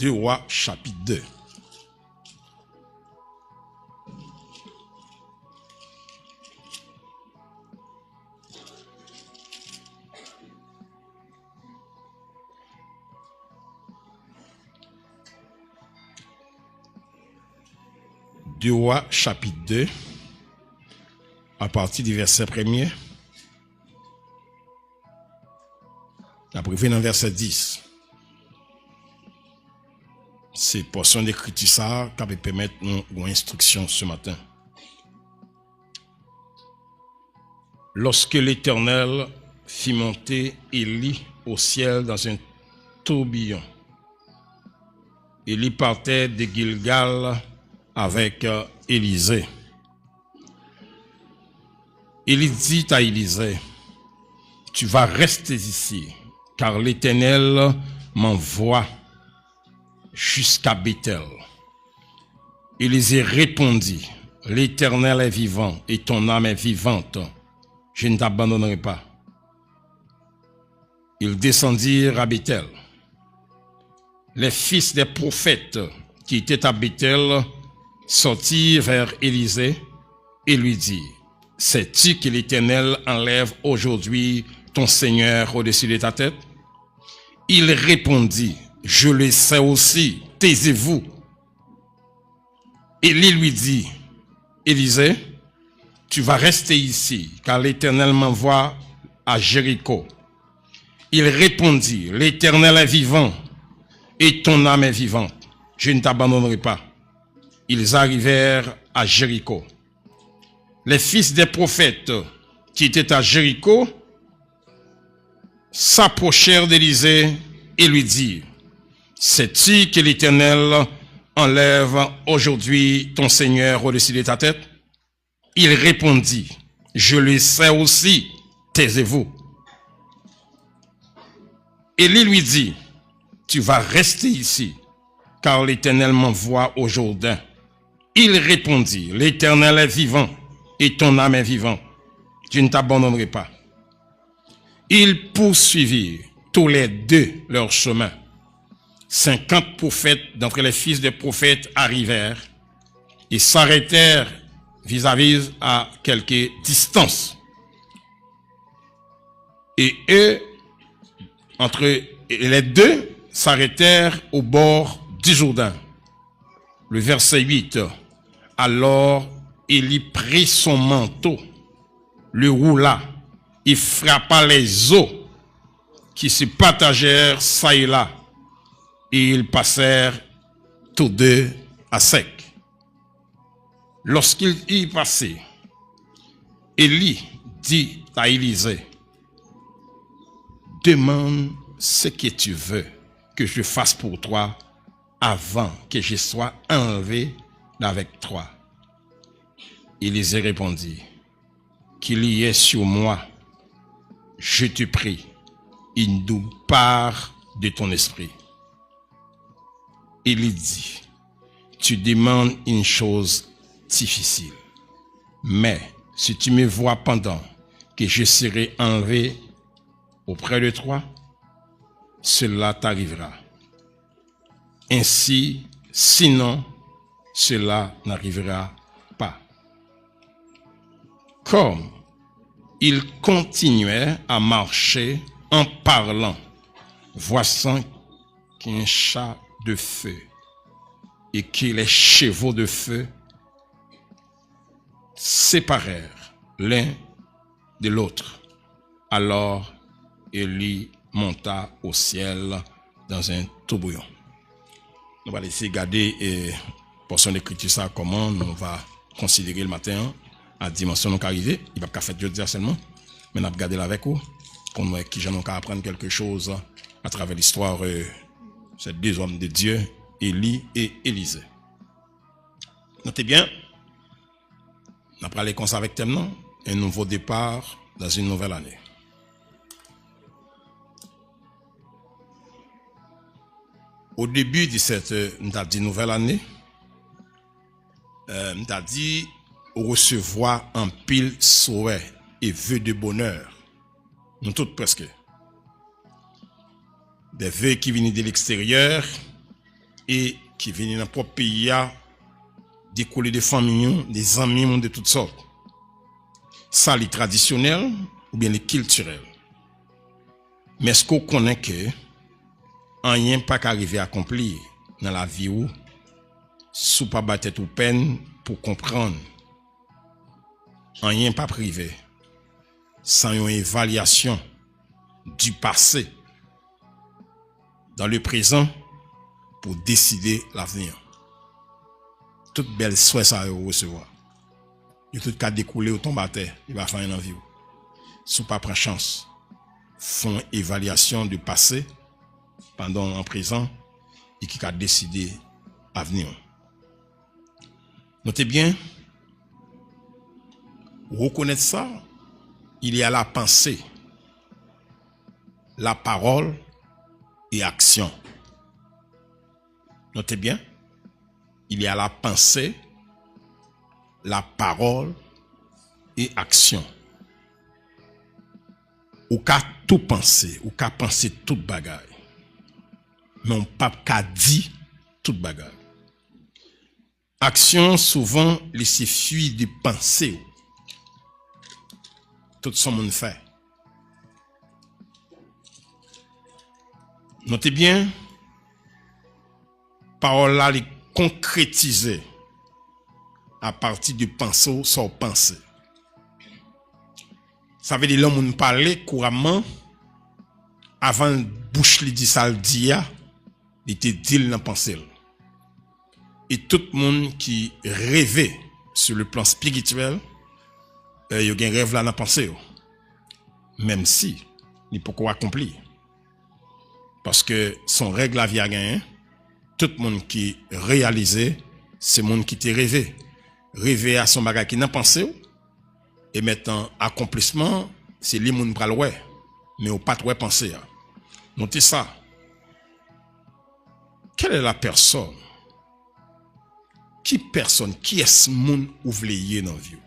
2 Rois chapitre 2. Deux Rois chapitre 2, à partir du verset 1er. Après, dans le verset 10. C'est portion d'écriture ça qui peut permettre une instruction ce matin. Lorsque l'Éternel fit monter Élie au ciel dans un tourbillon, Élie partait de Gilgal avec Élisée. Élie dit à Élisée, tu vas rester ici, car l'Éternel m'envoie jusqu'à Bethel. Élisée répondit, l'Éternel est vivant et ton âme est vivante, je ne t'abandonnerai pas. Ils descendirent à Bethel. Les fils des prophètes qui étaient à Bethel sortirent vers Élisée et lui dirent, sais-tu que l'Éternel enlève aujourd'hui ton Seigneur au-dessus de ta tête? Il répondit, je le sais aussi, taisez-vous. Élie lui dit, Élisée, tu vas rester ici, car l'Éternel m'envoie à Jéricho. Il répondit, l'Éternel est vivant et ton âme est vivante, je ne t'abandonnerai pas. Ils arrivèrent à Jéricho. Les fils des prophètes qui étaient à Jéricho s'approchèrent d'Élisée et lui dirent, sais-tu que l'Éternel enlève aujourd'hui ton Seigneur au-dessus de ta tête? Il répondit, je le sais aussi, taisez-vous. Élie lui dit, tu vas rester ici, car l'Éternel m'envoie au Jourdain. Il répondit, l'Éternel est vivant et ton âme est vivante, je ne t'abandonnerai pas. Ils poursuivirent tous les deux leur chemin. 50 prophètes d'entre les fils des prophètes arrivèrent et s'arrêtèrent vis-à-vis à quelque distance. Et eux, entre les deux, s'arrêtèrent au bord du Jourdain. Le verset 8. Alors, Élie prit son manteau, le roula, et frappa les eaux qui se partagèrent çà et là, et ils passèrent tous deux à sec. Lorsqu'ils y passaient, Élie dit à Élisée, demande ce que tu veux que je fasse pour toi avant que je sois enlevé d'avec toi. Élisée répondit, qu'il y ait sur moi, je te prie, une double part de ton esprit. Élie dit, tu demandes une chose difficile, mais si tu me vois pendant que je serai enlevé auprès de toi, cela t'arrivera. Ainsi, sinon, cela n'arrivera pas. Comme il continuait à marcher en parlant, voici qu'un chat de feu et que les chevaux de feu séparèrent l'un de l'autre. Alors, Élie monta au ciel dans un tourbillon. On va laisser garder portion d'écriture ça comment on va considérer le matin à dimension non arrivée. Il va pas faire Dieu seulement, mais on va regarder avec vous pour nous qui j'en ai apprendre quelque chose à travers l'histoire ces deux hommes de Dieu, Élie et Élisée. Notez bien, on a parlé comme ça avec thème, non? Un nouveau départ dans une nouvelle année. Au début de cette nouvelle année, on a dit recevoir un pile souhait et vœux de bonheur. Nous toutes presque. Des vœux qui viennent de l'extérieur et qui viennent dans propre pays décoller des familles, des amis de toutes sortes. Ça les traditionnels ou bien les culturels. Mais est-ce qu'on connaît que rien pas qu'arriver à accomplir dans la vie ou sous pas battre ou peine pour comprendre rien pas privé sans une évaluation du passé dans le présent pour décider l'avenir. Toute belle souhait ça recevoir. Il tout cas découler au tombe à terre, il va faire une envie. Sous pas prendre chance. Font évaluation du passé pendant en présent et qui a décidé l'avenir. Notez bien, reconnaître ça, il y a la pensée, la parole et action. Notez bien, il y a la pensée, la parole et action. Ou qu'à tout penser, ou qu'à penser toute bagaille. Mais on pas qu'à dire toute bagaille. Action souvent laisse fuir de pensée. Tout son monde fait. Notez bien, parole là est concrétisée à partir de pensée sans penser. Ça veut dire l'homme parler couramment avant bouche li dit ça le dit il était dit dans pensée. Et tout le monde qui rêvait sur le plan spirituel, il y a un rêve là dans pensée. Même si il peut pas accomplir. Parce que son règle la vie a gagné, tout le monde qui réalisait, c'est le monde qui t'a rêvé. Rêver à son bagage qui n'a pensé. Et maintenant, accomplissement, c'est les gens qui pral ouais, mais au pas de penser. Notez ça. Quelle est la personne? Qui est-ce monde ou vle dans la vie?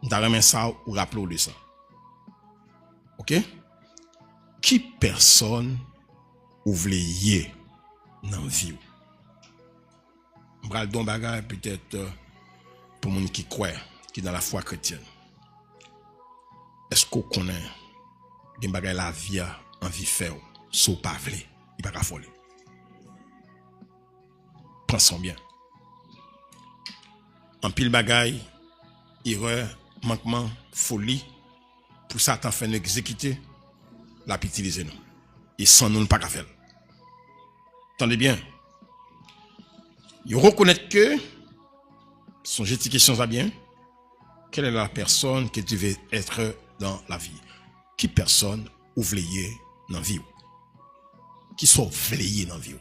D'ailleurs, ça, ou rappelez de ça. Ok? Qui personne ou vle dans la vie? Je vais don bagay peut-être pour les gens qui croient, qui dans la foi chrétienne. Est-ce qu'on connaît des bagay la vie en vie faire, sauf pas vle, il pas folle. Pensons bien. En pile bagay, erreur, manquement, folie, pour Satan fait nous exécuter, la utiliser nous. Et sans nous, pas qu'à faire. Attendez bien. Il reconnaît que, son jeté question ça bien, quelle est la personne que tu veux être dans la vie? Qui personne ou vleiller dans la vie? Qui sont vleiller dans la vie?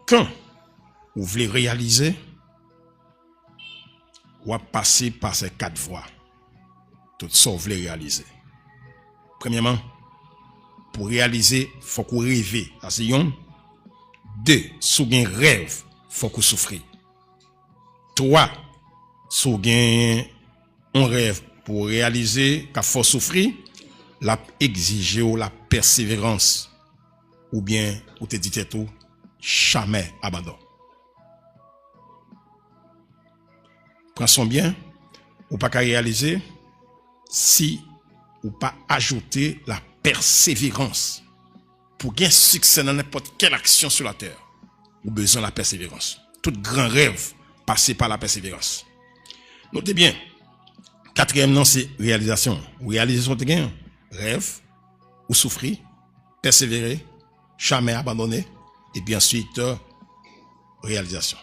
Quand vous voulez réaliser, vous passer par ces 4 voies. Tout ça, vous voulez réaliser. Premièrement, pour réaliser, il faut qu'on rêve. C'est yon. 2, si vous avez un rêve, il faut qu'on souffre. 3, si vous avez un rêve pour réaliser, qu'il faut souffrir, la exiger la persévérance. Ou bien, ou te dit tout, jamais abandon. Pensons bien, ou pas qu'à réaliser si ou pas ajouter la persévérance. Pour gagner succès dans n'importe quelle action sur la terre, ou besoin de la persévérance. Tout grand rêve passe par la persévérance. Notez bien, 4e nom c'est réalisation. Ou réaliser son gain, rêve, ou souffrir, persévérer, jamais abandonner, et puis ensuite réalisation.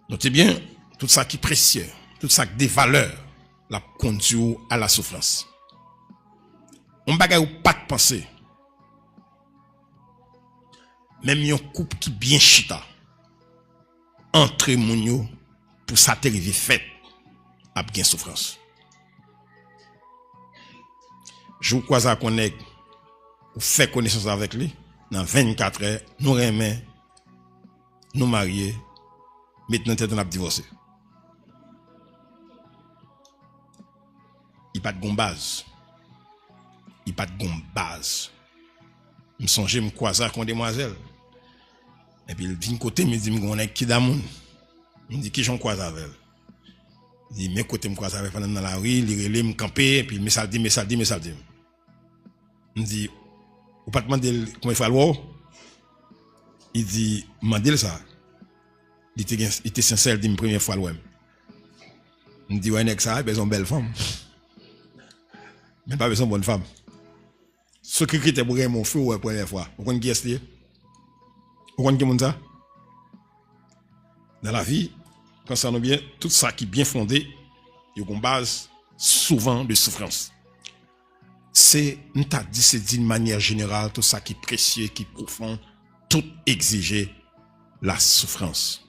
Notez bien, tout ça qui est précieux, tout ça qui a des valeurs, la conduit à la souffrance. On bagaille ou pas de penser. Même un couple qui bien chita, entre mounio pour ça t'arriver fait, a bien souffrance. Je vous crois à connaître, ou fait connaissance avec lui, dans 24 heures, nous remet, nous marier, maintenant tête on a divorcé. Il pas de base. Il pas de base. me songe me croiser avec une demoiselle. Et puis il vient côté me dit on est qui d'amour. Me dit qui j'en croise avec elle. Il dit mes côté me croise avec pendant dans la rue, il relève me camper et puis me ça dit. Me dit ou pas demander comment il faut le il dit mandel ça. Il était sincère, il dit, première fois, l'ouem. Il me dit, ouais, nèg ça, il a besoin de belle femme. Mais pas besoin de bonne femme. Ce qui était pour mon feu, ouais, première fois. Vous connaissez qui est-ce? Vous connaissez qui est ça? Dans la vie, concernant bien, tout ça qui est bien fondé, il y a une base souvent de souffrance. C'est, nous t'a dit, c'est d'une manière générale, tout ça qui est précieux, qui est profond, tout exiger la souffrance.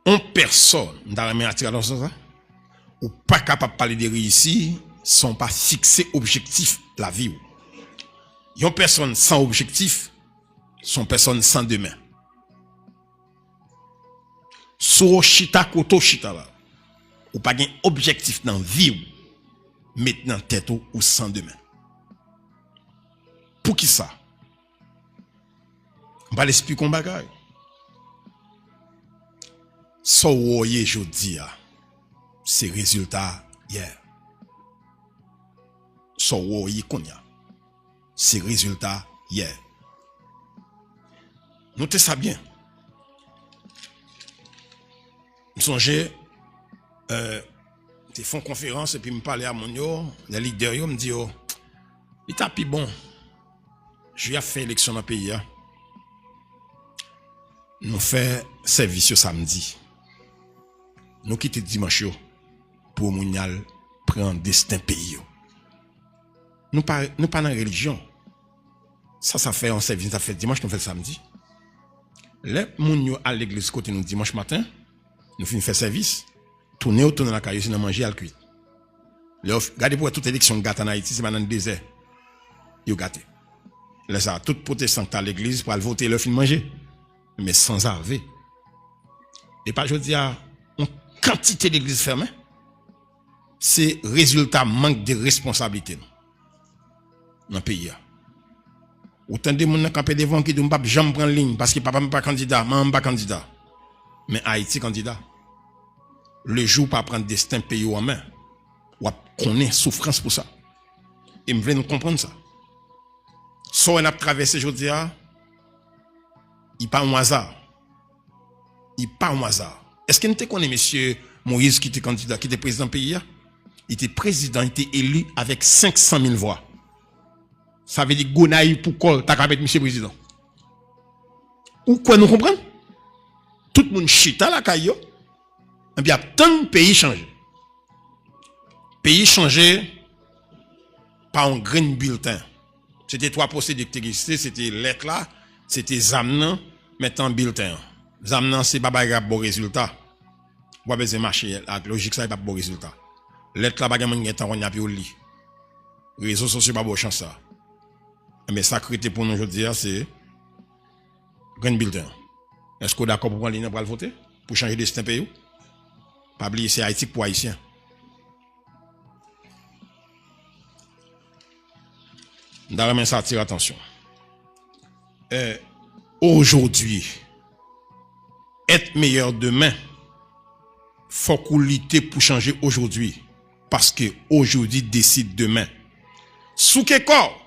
On personne dans la matière dans ça ou pas capable de parler de réussir sont pas fixés objectif la vie. Yon personne sans objectif sont personne sans demain. So chita koto chita là ou pas gain objectif dans vie maintenant tête ou sans demain. Pour qui ça? On va l'expliquer un bagage. So woye jodi a, c'est résultat hier. So woye konya, c'est résultat hier. Notez ça bien. Je songeais, te font conférence et puis me parler à mon yo, les leaders yo me dit oh, il t'a pi bon. Je vais faire élection dans le pays. Nous fait service samedi. Nous quittons dimanche pour mounial prendre destin pays. Nous pas dans la religion. Ça fait un service, ça fait dimanche, nous fait samedi. Les mounio à l'église côté nous dimanche matin, nous finissons faire service, tourner autour de la caillou, sinon manger à le cuit. Regardez pour toute élection gâte en Haïti, c'est maintenant le désert. Yo gâté. Là ça, tout protestant à l'église pour aller voter le fin manger. Mais sans arver. Et pas je dis à une quantité d'églises fermées. C'est résultat manque de responsabilité dans le pays. Autant de gens qui campent devant qui disent que je ne prends ligne parce que papa n'est pas candidat, maman n'est pas candidat. Mais Haïti candidat. Le jour pas prendre destin pays en main, ou connaît souffrance pour ça. Et me veut nous comprendre ça. So on a traversé aujourd'hui, il pas un hasard. Il pas un hasard. Est-ce que nous te connaissez monsieur Moïse qui était candidat, qui était président du pays? Il était président, il était élu avec 500 000 voix. Ça veut dire Gonaï pour quoi t'as qu'à mettre monsieur président. Ou quoi nous comprenons? Tout le monde chita la caillou. Et bien tant de pays changé. Pays changé par un grain bulletin. C'était trois procédés qui existaient, c'était lettre là, c'était zamnan, maintenant bulletin. Zamnan c'est pas un bon résultat. Vous avez marché, la logique ça n'est pas bon résultat. Lettre là, pas un temps on a pu le lire. Réseaux sociaux pas bon chance ça. Mais ça crité pour nous aujourd'hui, c'est grain bulletin. Est-ce qu'on est d'accord pour prendre l'île pour le voter? Pour changer de destin pays? Pas oublier, c'est Haïti pour Haïtien. Dans la ça attire attention. Aujourd'hui, être meilleur demain, faut qu'on lutte pour changer aujourd'hui. Parce que aujourd'hui décide demain. Sous quel corps,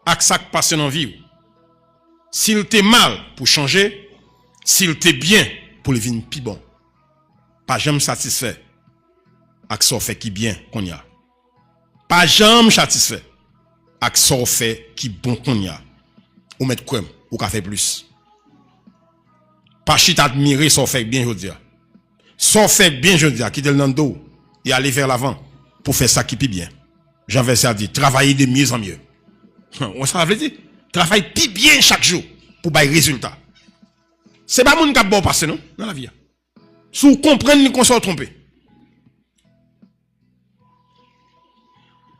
avec ça qui passe dans la vie. S'il t'est mal pour changer, s'il t'est bien pour le vivre plus bon. Pas jamais satisfait avec ça fait qui bien qu'on y a. Pas jamais satisfait avec ça fait qui bon qu'on y a. Ou mettre quoi ou qu'a fait plus. Pas chit admirer ça fait bien je dis. Ça fait bien je dis quitter le nando et aller vers l'avant pour faire ça qui plus bien. Jean Verset a dit travailler de mieux en mieux. On ça veut dire travailler plus bien chaque jour pour bailler résultat. C'est pas moun qui a bon passé non dans la vie. Si vous comprenez qu'on soit trompé.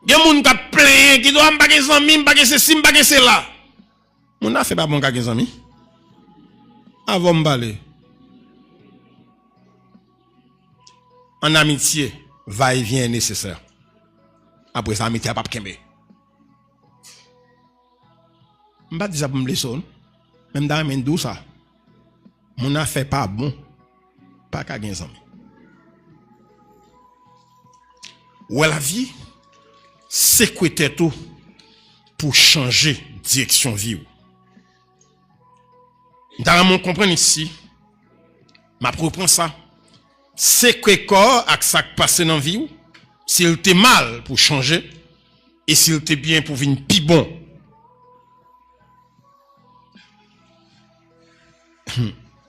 Il y a des gens qui ont plein, qui doivent pas des amis, pas ceci, pas cela. On a fait pas bon des amis. Avant de m'baller. En amitié, va-et-vient est nécessaire. après ça mettez pas kembe. M'pa dit ça pour me blesser. Même dans men dou ça. Mon affaire pas bon. Pas qu'à gagner ça. Ou la vie c'est quoi tout pour changer direction vie. Dans comprendre ici, m'a reprend ça. C'est quoi corps avec ça qui passe dans vie, s'il était mal pour changer et s'il était bien pour venir plus bon.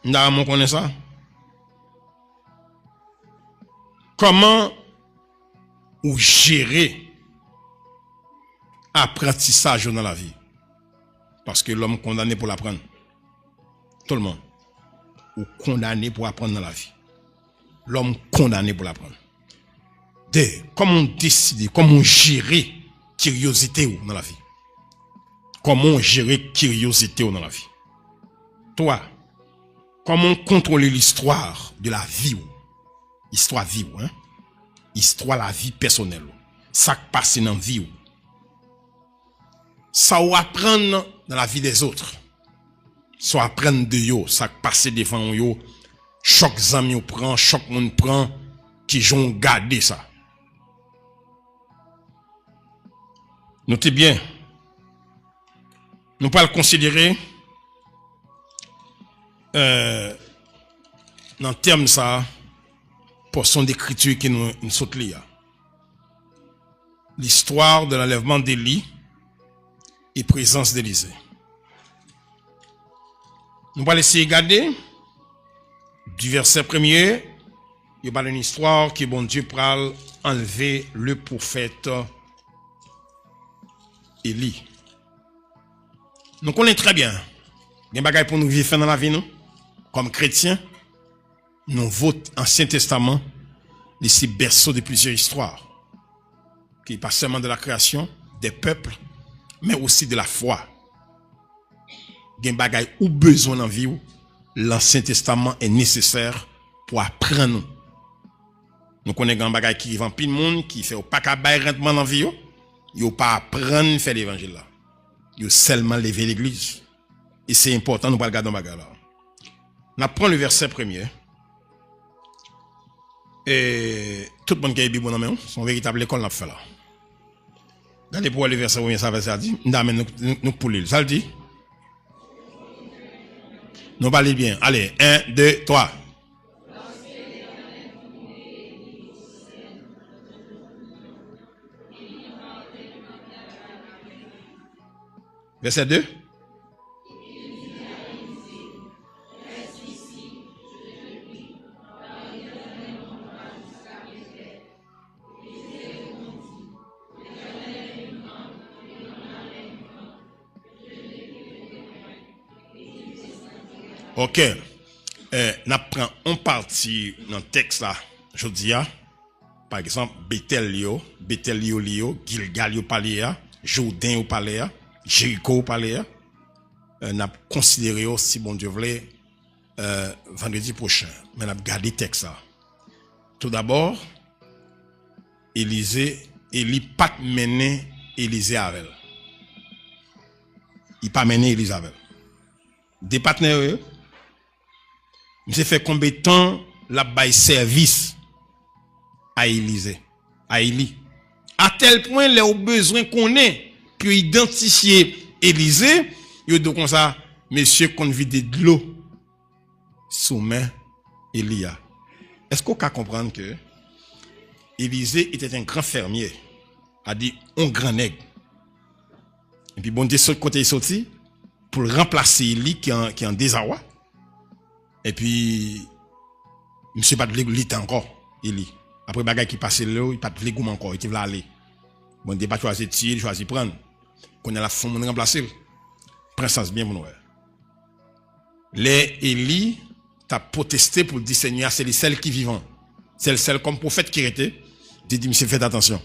Dans connaît ça. Comment ou gérer apprentissage dans la vie? Parce que l'homme condamné pour l'apprendre. Tout le monde. Ou condamné pour apprendre dans la vie. L'homme condamné pour l'apprendre. Comment on décide, comment on gérer curiosité dans la vie? Comment on gérer curiosité dans la vie? Toi, comment contrôler l'histoire de la vie? Histoire vie, hein? Histoire la vie personnelle. Ça qui passe dans la vie. Ça ou apprendre dans la vie des autres. Ça apprendre de yo, ça qui passe devant yo. Chaque ami prend, chaque monde prend, qui j'ont gardé ça. Notez bien. Nous pas le considérer dans terme ça portion d'écriture qui nous saute là. L'histoire de l'enlèvement d'Élie et présence d'Élisée. Nous allons essayer de regarder du verset premier, il y a une histoire que bon Dieu pral enlever le prophète Élie. Nous connaissons très bien. Il y a des choses pour nous vivre dans la vie, nous, comme chrétiens. Nous votons Ancien Testament, ici berceau de plusieurs histoires, qui n'est pas seulement de la création, des peuples, mais aussi de la foi. Il y a des choses ou besoin dans la vie, l'Ancien Testament est nécessaire pour apprendre. Nous connaissons des choses qui vont pile monde, qui fait pas qu'à bailler rendement dans la vie, ils ne pas apprendre à faire l'évangile là. Ils seulement lever l'église. Et c'est important, nous ne regardons pas là. On prend le verset premier. Et tout le monde qui a Bible dans la main, son véritable école l'a fait là. Regardez pour le verset premier, ça veut dire, nous pour l'île. Ça le dit? Nous parlons bien. Allez, 1, 2, 3. Verset 2. Ok. Nous prenons une partie dans le texte là, je dis, par exemple, Bethel, Gilgal, Jourdain, Jéricho, nous avons considéré aussi, bon Dieu voulait, vendredi prochain. Mais nous avons gardé le texte là. Tout d'abord, Élie pas mené Élisée avec elle. Il pas mené Élisée avec elle. Des partenaires, j'ai fait combien de temps la bail service à Élisée, à Élie. À tel point, les besoin qu'on ait pour identifier Élisée, il dit comme ça, monsieur qu'on vide de l'eau sous main Élia. Est-ce qu'on peut comprendre que Élisée était un grand fermier, a dit un grand nègre. Et puis bon Dieu sur côté sorti pour remplacer Élie qui est en désarroi. Et puis monsieur pas de l'église encore Élie. Après bagay qui passe là, il pas de l'égoum encore, il veut aller. Bon Dieu pas choisir tirer, il choisit prendre. Qu'on a la fond mon remplacer. Prends sens bien mon frère. Les Élie t'a protesté pour dire Seigneur, c'est les seuls qui vivant. C'est le seul comme prophète qui était. Dit monsieur faites attention.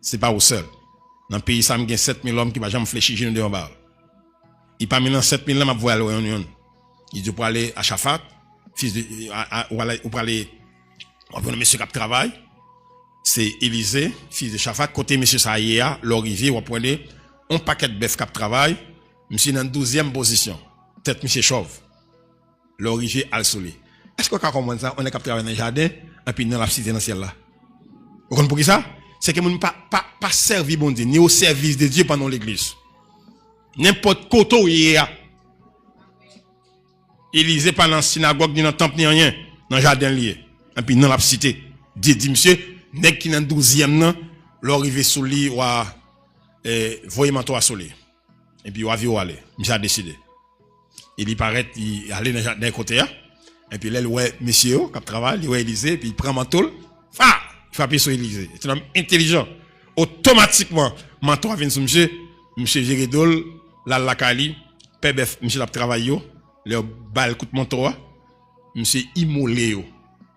C'est pas au seul. Dans le pays ça me gagne 7000 hommes qui va jamais fléchir genou devant bas. Il pas maintenant 7000 hommes à voir à l'Union. Il dit pour aller à Shaphat, fils de ou pour aller on monsieur qui travaille c'est Élisée, fils de Shaphat, côté M. Saïa, l'arrivée, vous prenez un paquet de bœuf cap travail, monsieur dans la 12e position, tête M. Chauve, l'arrivée al soleil. Est-ce qu'on comprend ça? On est cap travailler dans le jardin, et puis dans la cité dans le ciel là. Vous comprenez pour qui ça? C'est que nous pas servi bon Dieu, ni au service de Dieu pendant l'église. N'importe côté où il y a. Élisée pas dans la synagogue, ni dans le temple, ni rien, dans le jardin lié. Et puis dans la cité. Dit monsieur, nèg qui dans 12e nan, l'arrivée sous lui ou voyez manteau à soleil. Et puis wa vi ou aller. Monsieur a décidé. Il paraît il aller dans d'un côté là. Et puis là ouais monsieur qui travaille, il ouais Élisée puis il prend manteau, il frappe sur Élisée. C'est un homme intelligent. Automatiquement manteau vient sur monsieur Viridol, la Kali, pebef monsieur l'a travaillé yo, le bal coup de manteau, monsieur immolé yo.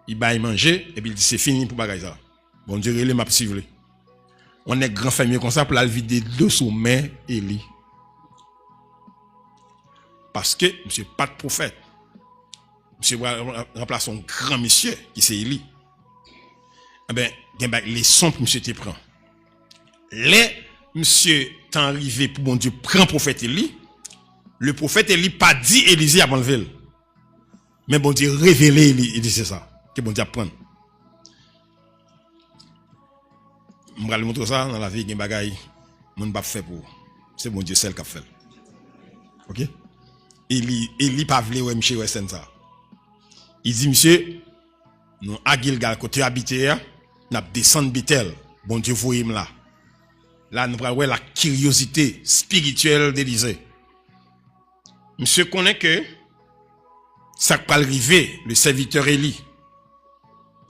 Il va manger et puis il dit c'est fini pour bagay ça. Bon Dieu il m'a suivre. On est grand famille comme ça pour la vider de sommet Élie. Parce que monsieur pas de prophète. Monsieur remplace un grand monsieur qui c'est Élie. Eh ben les sons que monsieur te prend. Les monsieur t'en arrivé pour bon Dieu prend prophète Élie. Le prophète Élie pas dit Élisée avant le ville. Mais bon Dieu révélé Élie, il dit c'est ça. Que bon Dieu apprendre. Je vais vous montrer ça dans la vie, il y a des bagailles que je ne peux pas faire pour. C'est bon Dieu seul qui a fait. Ok? Élie pas voulu ouais monsieur ouais ça. Il dit monsieur, nous à Gilgal côté habité, nous descendre Bethel. Bon Dieu voyez là. Là nous voir la curiosité spirituelle d'Élisée. Monsieur connaît que ça peut arriver le serviteur Élie.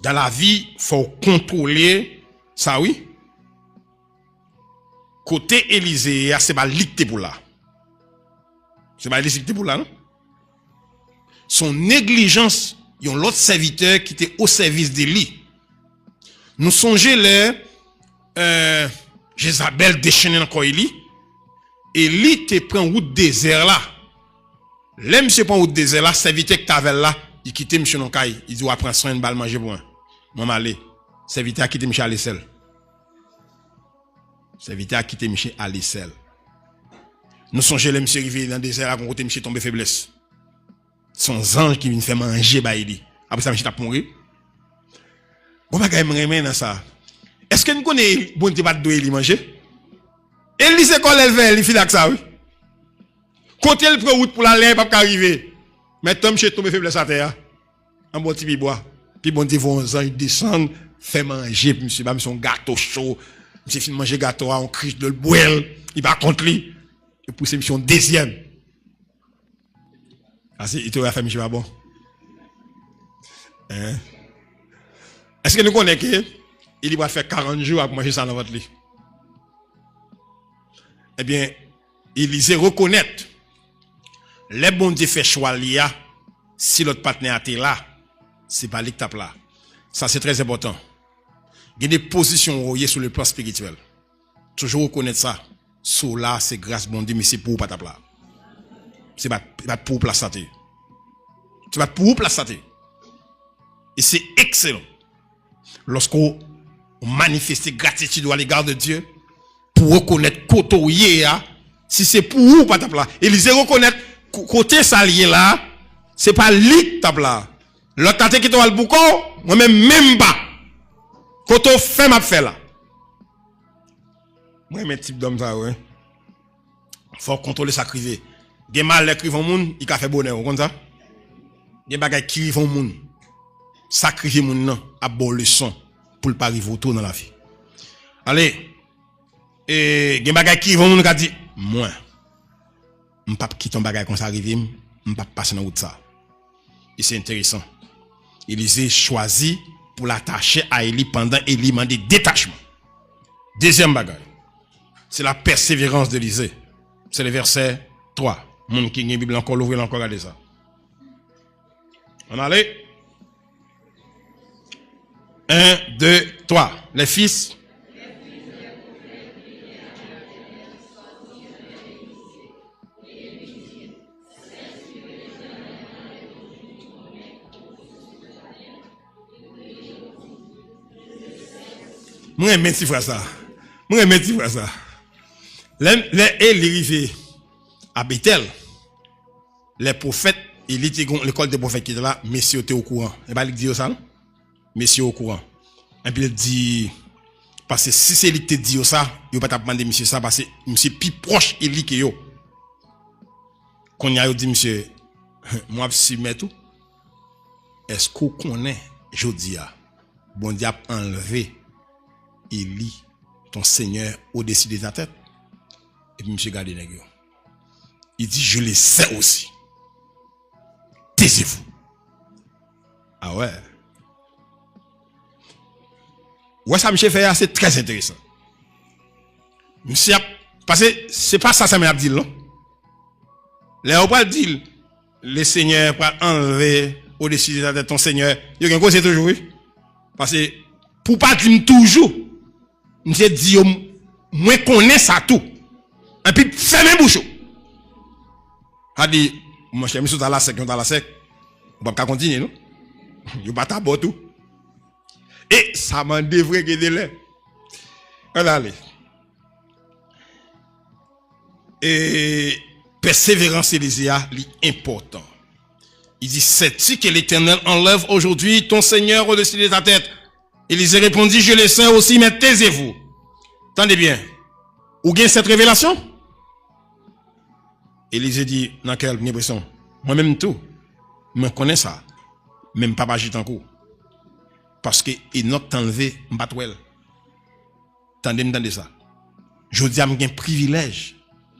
Dans la vie, il faut contrôler ça, oui. Côté Élisée, c'est pas licté pour là. C'est pas licté pour là, non? Son négligence, il y a l'autre serviteur qui était au service d'Élie. Nous songeons les Jézabel déchaîné encore Élie. Élie te prend route désert là. Là, monsieur prend route désert là, serviteur que t'avais là, il quitte monsieur non caille. Il dit, on va prendre soin de balle manger pour moi. Maman allez. Serviteur a quitté monsieur à l'essel. Serviteur a quitté monsieur à l'essel. Nous songeons les monsieur arrivé dans le désert là, qu'on côté monsieur tombé faiblesse. Son ange qui vient faire manger bah Élie. Après ça monsieur t'a mouru. Bon bagay me remet dans ça. Est-ce que nous connaissons bon Dieu pas de Élie manger? Élie c'est quoi elle fait, il fait avec ça oui. Côté elle prend route pour l'aller pas arriver. Mais Tom monsieur tombé faiblesse à terre. En bon petit bois. Puis bon Dieu vont ange descendre, fait manger monsieur ba son gâteau chaud. Monsieur fin manger gâteau on crie de le boire, il va contre lui. Et pour c'est mission deuxième. Ah c'est il te a fait monsieur pas bon. Hein? Est-ce que nous connaissons que il va faire 40 jours à manger ça dans votre lit? Eh bien, Élisée reconnaître les bons Dieu fait choix là, si l'autre partenaire est là, c'est pas lui qui tape là. Ça c'est très important. Il y a des positions sur le plan spirituel. Toujours reconnaître ça. Sous là, c'est grâce bon Dieu, mais c'est pour pas taper là. C'est pas pour placer. C'est pas pour placer. Et c'est excellent. Lorsqu'on manifeste gratitude à l'égard de Dieu, pour reconnaître côté si c'est pour ou pas tape là. Élisée reconnaître côté salier là, c'est pas lui tape là. L'autre tante qui te le boucon, moi même pas. Côté fait m'a fait là. Moi mes type d'homme ça ouais. Faut contrôler sa crivé. Gen mal les crivon moun, il ka fait bonheur, comme ça. Gen bagay qui rivon moun. Sacrifier moun nan a bon leçon pour le pas arriver autour dans la vie. Allez. Et gen bagay qui rivon moun ka dit moi m'pas quitter ton bagay comme ça arriver, m'pas passer dans route ça. Et c'est intéressant. Élisée choisit pour l'attacher à Élie pendant Élie m'a dit détachement. Deuxième bagay. C'est la persévérance d'Élisée. C'est le verset 3. Mon qui a une Bible encore l'ouvrir encore regarder ça. On allait. 1, 2, 3. Les fils. Moi, je petit frère ça. Moi, je petit frère ça. Les arrivés à Bethel, les prophètes, l'école des prophètes qui est là, messieurs étaient au courant. Et bien, il dit ça, non? Messieurs au courant. Et puis il dit, parce que si c'est lui qui te dit ça, il ne va pas demander monsieur ça, parce que monsieur plus proche il dit que yo. Quand il a dit monsieur, moi je suis tout. Est-ce qu'on connaît, je dis, bon Dieu a enlevé Élie, ton Seigneur, au-dessus de ta tête? Et puis monsieur garde nèg yo. Il dit, je le sais aussi. Taisez-vous. Ah ouais. Ouais, ça, monsieur fait, c'est très intéressant. Monsieur, parce que c'est pas ça, ça m'a dit, non? Les on pas dire, le Seigneur va enlever au-dessus de ta tête ton Seigneur. Il y a quelque chose, c'est toujours, oui. Parce que, pour pas dire toujours, monsieur dit, moi, connais ça tout. Et puis, fermez bouche. A dit, mon cher, monsieur, dans la sec, on va pas continuer, non? Il va pas tout. Et ça m'a devrait guider là. Allez. Et persévérance Élyséa, important. Il dit, sais-tu que l'Éternel enlève aujourd'hui ton Seigneur au-dessus de ta tête? Élisée répondit, je le sais aussi, mais taisez-vous. Attendez bien. Où gagne cette révélation? Élisée dit, dans quelle impression? Moi-même tout. Je connais ça. Même papa agit en cours. Parce que Enoch t'a enlevé m'batouel. Tendez ça. Je dis à un privilège.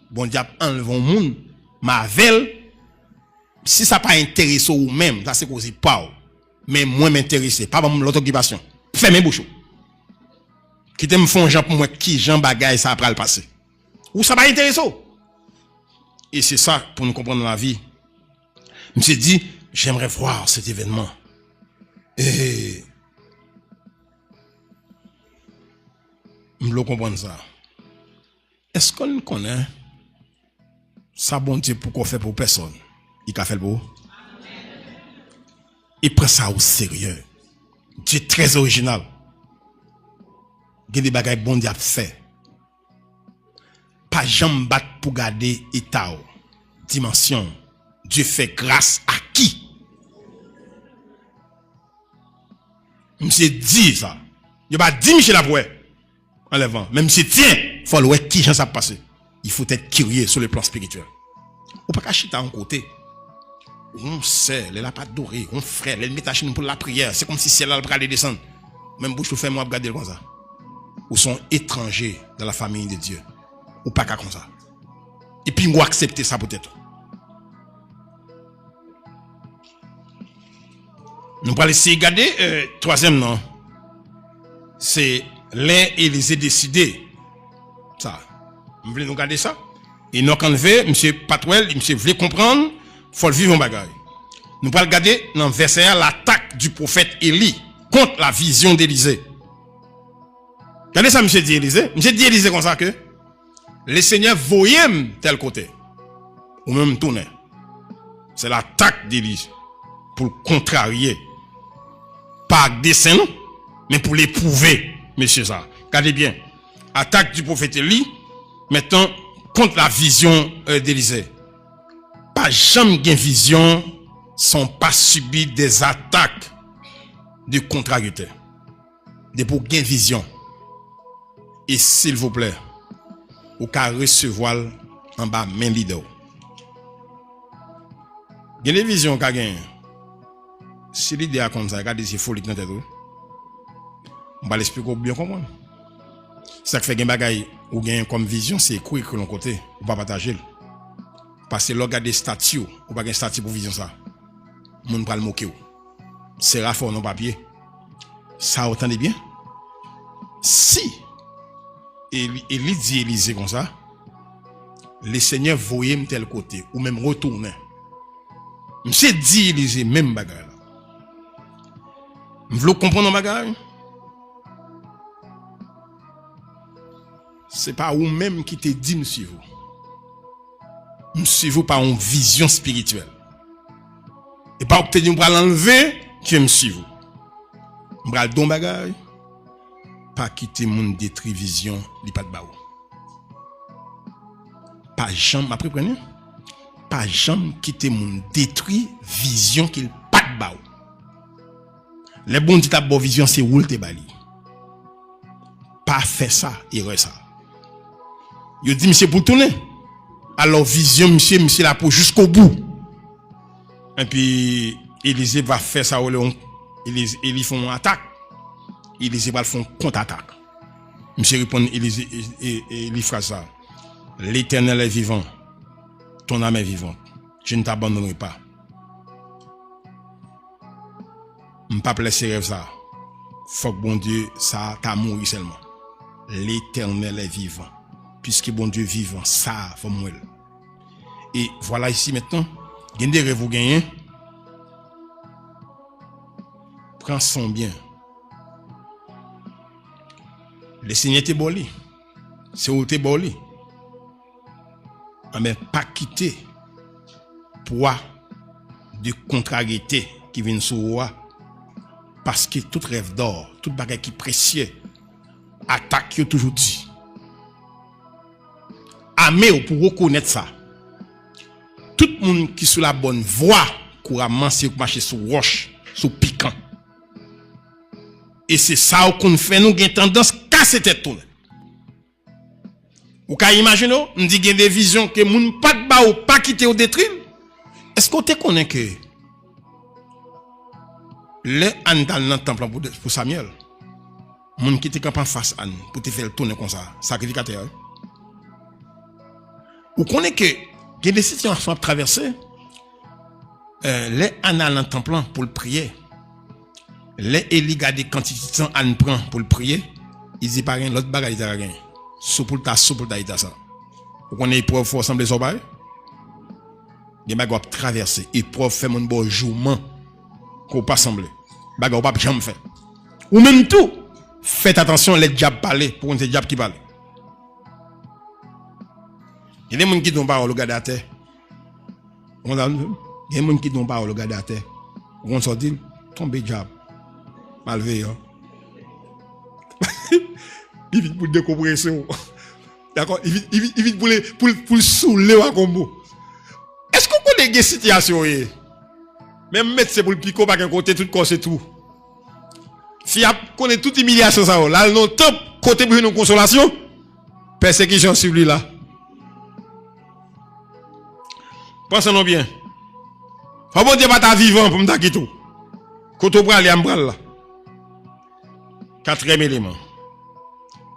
Bon Dieu enlevé un monde, ma velle. Si ça pas intéressé ou même, ça c'est cause pas. Mais moi m'intéresser, pas l'autre occupation. Fermez bouche. Qui te me font gens pour moi qui Jean bagaille ça après le passé. Ou ça pas intéressé. Et c'est ça pour nous comprendre la vie. Je me suis dit, j'aimerais voir cet événement. Et je veux comprendre ça. Est-ce qu'on connaît ça, bon Dieu, pour qu'on fait pour personne? Il a fait pour vous. Il prend ça au sérieux. Dieu est très original. Il y a des bagages bon Dieu a fait. Pas jamais battre pour garder état. Dimension. Dieu fait grâce à qui? Monsieur dit ça. Il va dire Michel Lapoué. Enlèvant. Même si tiens, il faut voir qui ça passe. Il faut être curieux sur le plan spirituel. On peut pas chiter en côté. On sait, elle n'a pas doré, on frère, elle met ta chaîne pour la prière. C'est comme si ciel allait aller descendre. Même bouche pour faire moi regarder comme ça. Ou sont étrangers dans la famille de Dieu. Ou pas comme ça. Et puis on va accepter ça peut-être. Nous allons essayer de regarder troisième nom. C'est l'un Élisée décidé. Ça. Vous voulez nous regarder ça? Et nous enlevé, monsieur Patwell, monsieur voulait comprendre, faut le vivre en bagaille. Nous allons regarder dans le verset 1 l'attaque du prophète Élie contre la vision d'Élisée. Regardez ça, monsieur dit Élisée. Monsieur dit Élisée comme ça que le Seigneur voyait tel côté. Ou même tourner. C'est l'attaque d'Élie pour le contrarier. Pas dessin, mais pour l'éprouver, monsieur ça. Regardez bien. Attaque du prophète Élie, maintenant, contre la vision d'Élisée. Pas jamais de vision sont pas subi des attaques de contrariété. De pour gain vision. Et s'il vous plaît, ou qu'à recevoir en bas main leader. Gain des visions qu'a gain. Si l'idée est comme ça, regardez si folie dans tête. On va l'expliquer bien comprendre. Ça fait gain bagaille ou gain comme vision, c'est quoi que l'on côté, ou pas partager. Parce que l'on regarde des statues, ou pas gain statue pour vision ça. Moun pral moquer. C'est rare fort non papier. Ça entendez bien? Si Élie dit Élisée comme ça, le Seigneur voyait tel côté, ou même retourner. Monsieur dit Élisée même bagarre. Vous voulez comprendre bagarre? C'est pas vous même qui te dit monsieur vous. Monsieur vous par une vision spirituelle. Et pas obtenir pour l'enlever, qui est monsieur vous. M'bral don bagay. pas quitter mon détruit vision, li pas de baou. Pas jamais, après prenez, pas jamais quitter mon détruit vision qu'il pas de baou. Les bons dit ta bonne vision, c'est où te bali. Pas fait ça, erreur ça. Yo dit monsieur pour tourner. Alors vision monsieur là pour jusqu'au bout. Et puis Élisée va faire ça au Léon. Ils font une attaque. Élisée va faire une contre-attaque. Monsieur répond Élisée et il fera ça. L'Éternel est vivant. Ton âme est vivante. Je ne t'abandonnerai pas. Je ne peux pas laisser rêve ça. Faut que bon Dieu, ça t'a mouru seulement. L'Éternel est vivant. Puisque bon Dieu vivant, ça faut mourir. Et voilà ici maintenant, il y a des rêves vous gagnez. Prends son bien. Le Seigneur te boli. C'est où te boli. Mais pas quitter poids de contrariété qui vient sur toi. Parce que tout rêve d'or, tout bagage qui est précieux, attaque toujours dit. Amé pour reconnaître ça. Tout le monde qui est sur la bonne voie, couramment, c'est marcher sur roche, sur piquant. Et c'est ça qu'on fait, nous avons tendance à casser tête tout. Vous pouvez imaginer, on dit qu'il y a des visions que moun pas de bas ou pas quitter au détruire. Est-ce qu'on te connaît que les ânes dans le temple pour Samuel, moun qui te campe en face âne pour te faire tourner comme ça, sacrificateur. Vous connaissez que il y a des situations à traverser, les ânes dans le temple pour le prier, les Élie gardent quantité de temps âne prend pour le prier, ils disent pas rien, l'autre bagage ils rien. Soupoul ta ça. Vous connaissez épreuve faut sembler ça bail. Des bagages traverser, épreuve fait mon bon jouement qu'on pas sembler. Bagage pas jamais faire. Ou même tout, faites attention les diables parler pour un diable qui parle. Il y a des gens qui n'ont pas le garder à terre. Il y a des gens qui n'ont pas le garder à terre. On se dit tomber diable. Malveillant. Il vient pour décompresser. D'accord? Il vient pour soulever un combo. Est-ce qu'on connaît des situations? Même mettre c'est pour le pico, pas qu'un côté, tout corps, c'est tout. Si on connaît toute humiliation, ça, là, non, top, côté pour une consolation, persécution sur lui là. Pensez-nous bien. Faut bon Dieu pas ta vivant pour me dire tout. Quand on prend les embral là. Quatrième élément.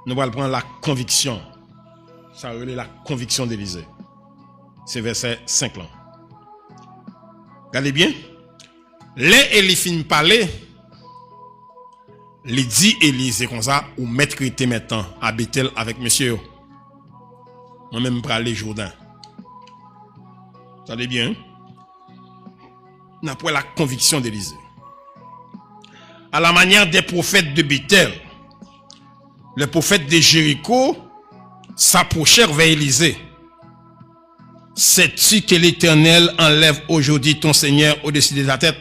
Nous allons prendre la conviction. Ça relève la conviction d'Élisée. C'est verset 5 là. Regardez bien. Les Élie parler. Les dit Élisée comme ça, ou mettre était maintenant à Bethel avec monsieur. Moi-même pour aller Jourdain. Regardez bien. N'a pas la conviction d'Élisée. À la manière des prophètes de Bethel, les prophètes de Jéricho s'approchèrent vers Élisée. Sais-tu que l'Éternel enlève aujourd'hui ton Seigneur au-dessus de ta tête?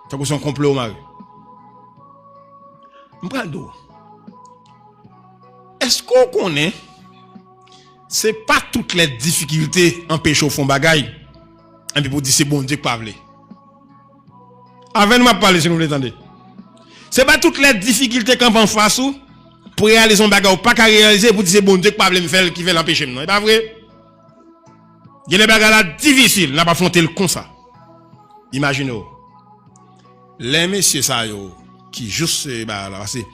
C'est son complot, mari. Est-ce qu'on connaît? C'est pas toutes les difficultés empêchent au fond bagaille. Et puis pour dire c'est bon Dieu pas parler. Avec nous parler si vous l'entendez. C'est pas toutes les difficultés qu'on va en face ou pour réaliser son bagage ou pas qu'à réaliser pour dire c'est bon Dieu qui parle me faire qui fait l'empêcher non, c'est pas vrai. Il y a des bagages là difficiles, n'a pas affronter le comme ça. Imaginez. Les messieurs ça yo qui juste bah là c'est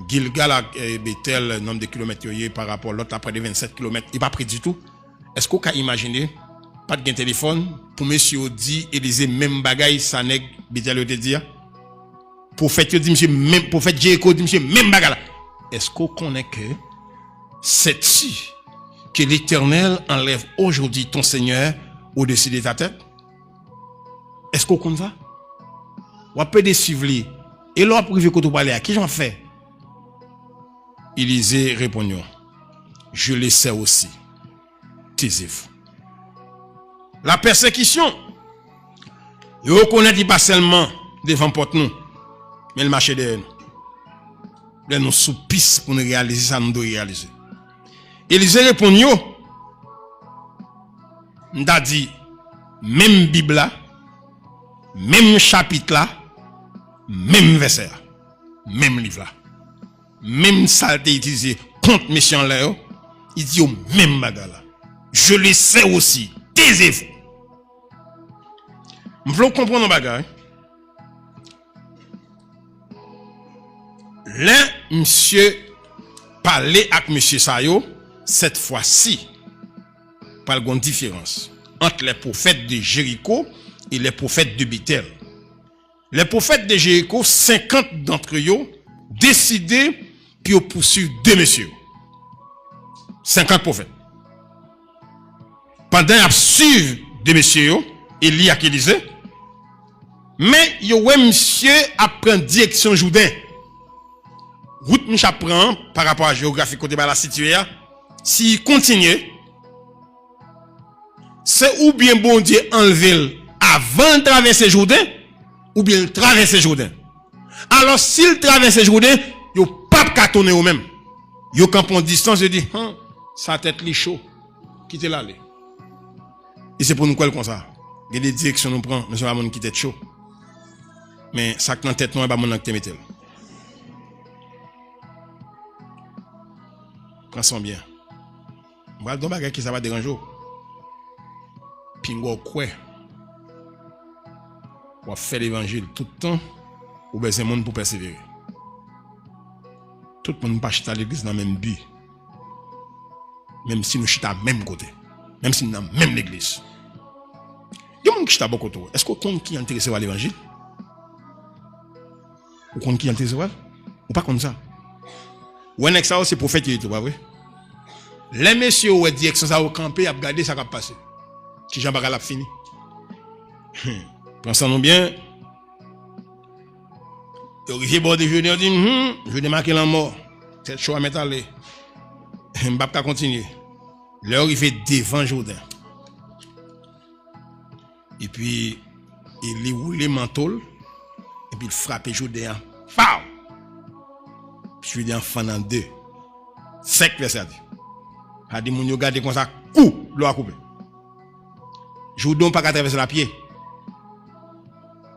Gilgal et Bethel nombre de kilomètres par rapport à l'autre après de 27 km, il pas près du tout. Est-ce qu'on peut imaginer pas de téléphone pour monsieur dit Élisée même bagaille ça nèg Bethel te dire prophète dit monsieur même prophète Jéricho dit monsieur même bagaille là. Est-ce qu'on connaît que sais-tu que l'Éternel enlève aujourd'hui ton Seigneur au-dessus de ta tête? Est-ce qu'on connaît ça? Ou peut désuivre et l'on privé que tu parles à qui j'en fais? Élisée répondit, je le sais aussi. Taisez-vous. La persécution, il reconnaît pas seulement devant porte nous, mais le marché derrière nous. de nous sous piste pour nous réaliser ça, nous devons réaliser. Élisée répond, yo, m'ta dit, même Bible là, même chapitre là, même verset, même livre là, même saleté utilisé contre mission là, il dit au même bagarre là. Je le sais aussi, taisez-vous. Je veux comprendre un bagarre. Là, monsieur parlait avec monsieur Sayo, cette fois-ci, par une différence entre les prophètes de Jéricho et les prophètes de Bethel. Les prophètes de Jéricho, 50 d'entre eux, décidé puis poursuivre deux messieurs. 50 prophètes. Pendant qu'ils suivent deux messieurs, Élie et Élisée, mais yo ouais monsieur a pris direction Jourdain. Route monsieur prend par rapport à la géographie côté la située, s'il continue, c'est ou bien bon Dieu enlever avant de traverser Jourdain, ou bien traverser Jourdain. Alors s'il traverse Jourdain, yo pas qu'à tourner au même. Yo camp en distance, je dis, sa tête li chaud, quittez l'aller. Et c'est pour nous quoi comme ça. Il y a des directions nous prend, mais c'est pas mon qui tête chaud. Mais ça qui dans tête non pas mon qui te mettel. Prends bien. Voilà donc bagage qui ça va déranger. Pingo quoi. On faire l'évangile tout le temps ou besoin monde pour persévérer. Tout le monde pas chita l'église dans le même but. Même si nous chita même côté. Même si nous dans même l'église. Il y a des gens qui chita beaucoup côté. Est-ce qu'on compte qui est intéressé par l'évangile? Ou compte qui est intéressé par? Ou pas comme ça? Ou un ça c'est prophète qui est pas vrai? Les messieurs ou direction ça au camper à regarder ça va passer. Si Jean Bagal a fini. Pensons-nous bien. Olivier Borde venu dit je vais démarquer la mort. Cette chose à mettre aller. M'bap continuer. L'heure arrivé devant Jourdain. Et puis il roule les manteaux et puis il frappe Jourdain. Fao. Jourdain fan en deux. 5 verset. A dit moun yo garder comme ça coup l'eau a coupé. Jourdain pas traverser la pied.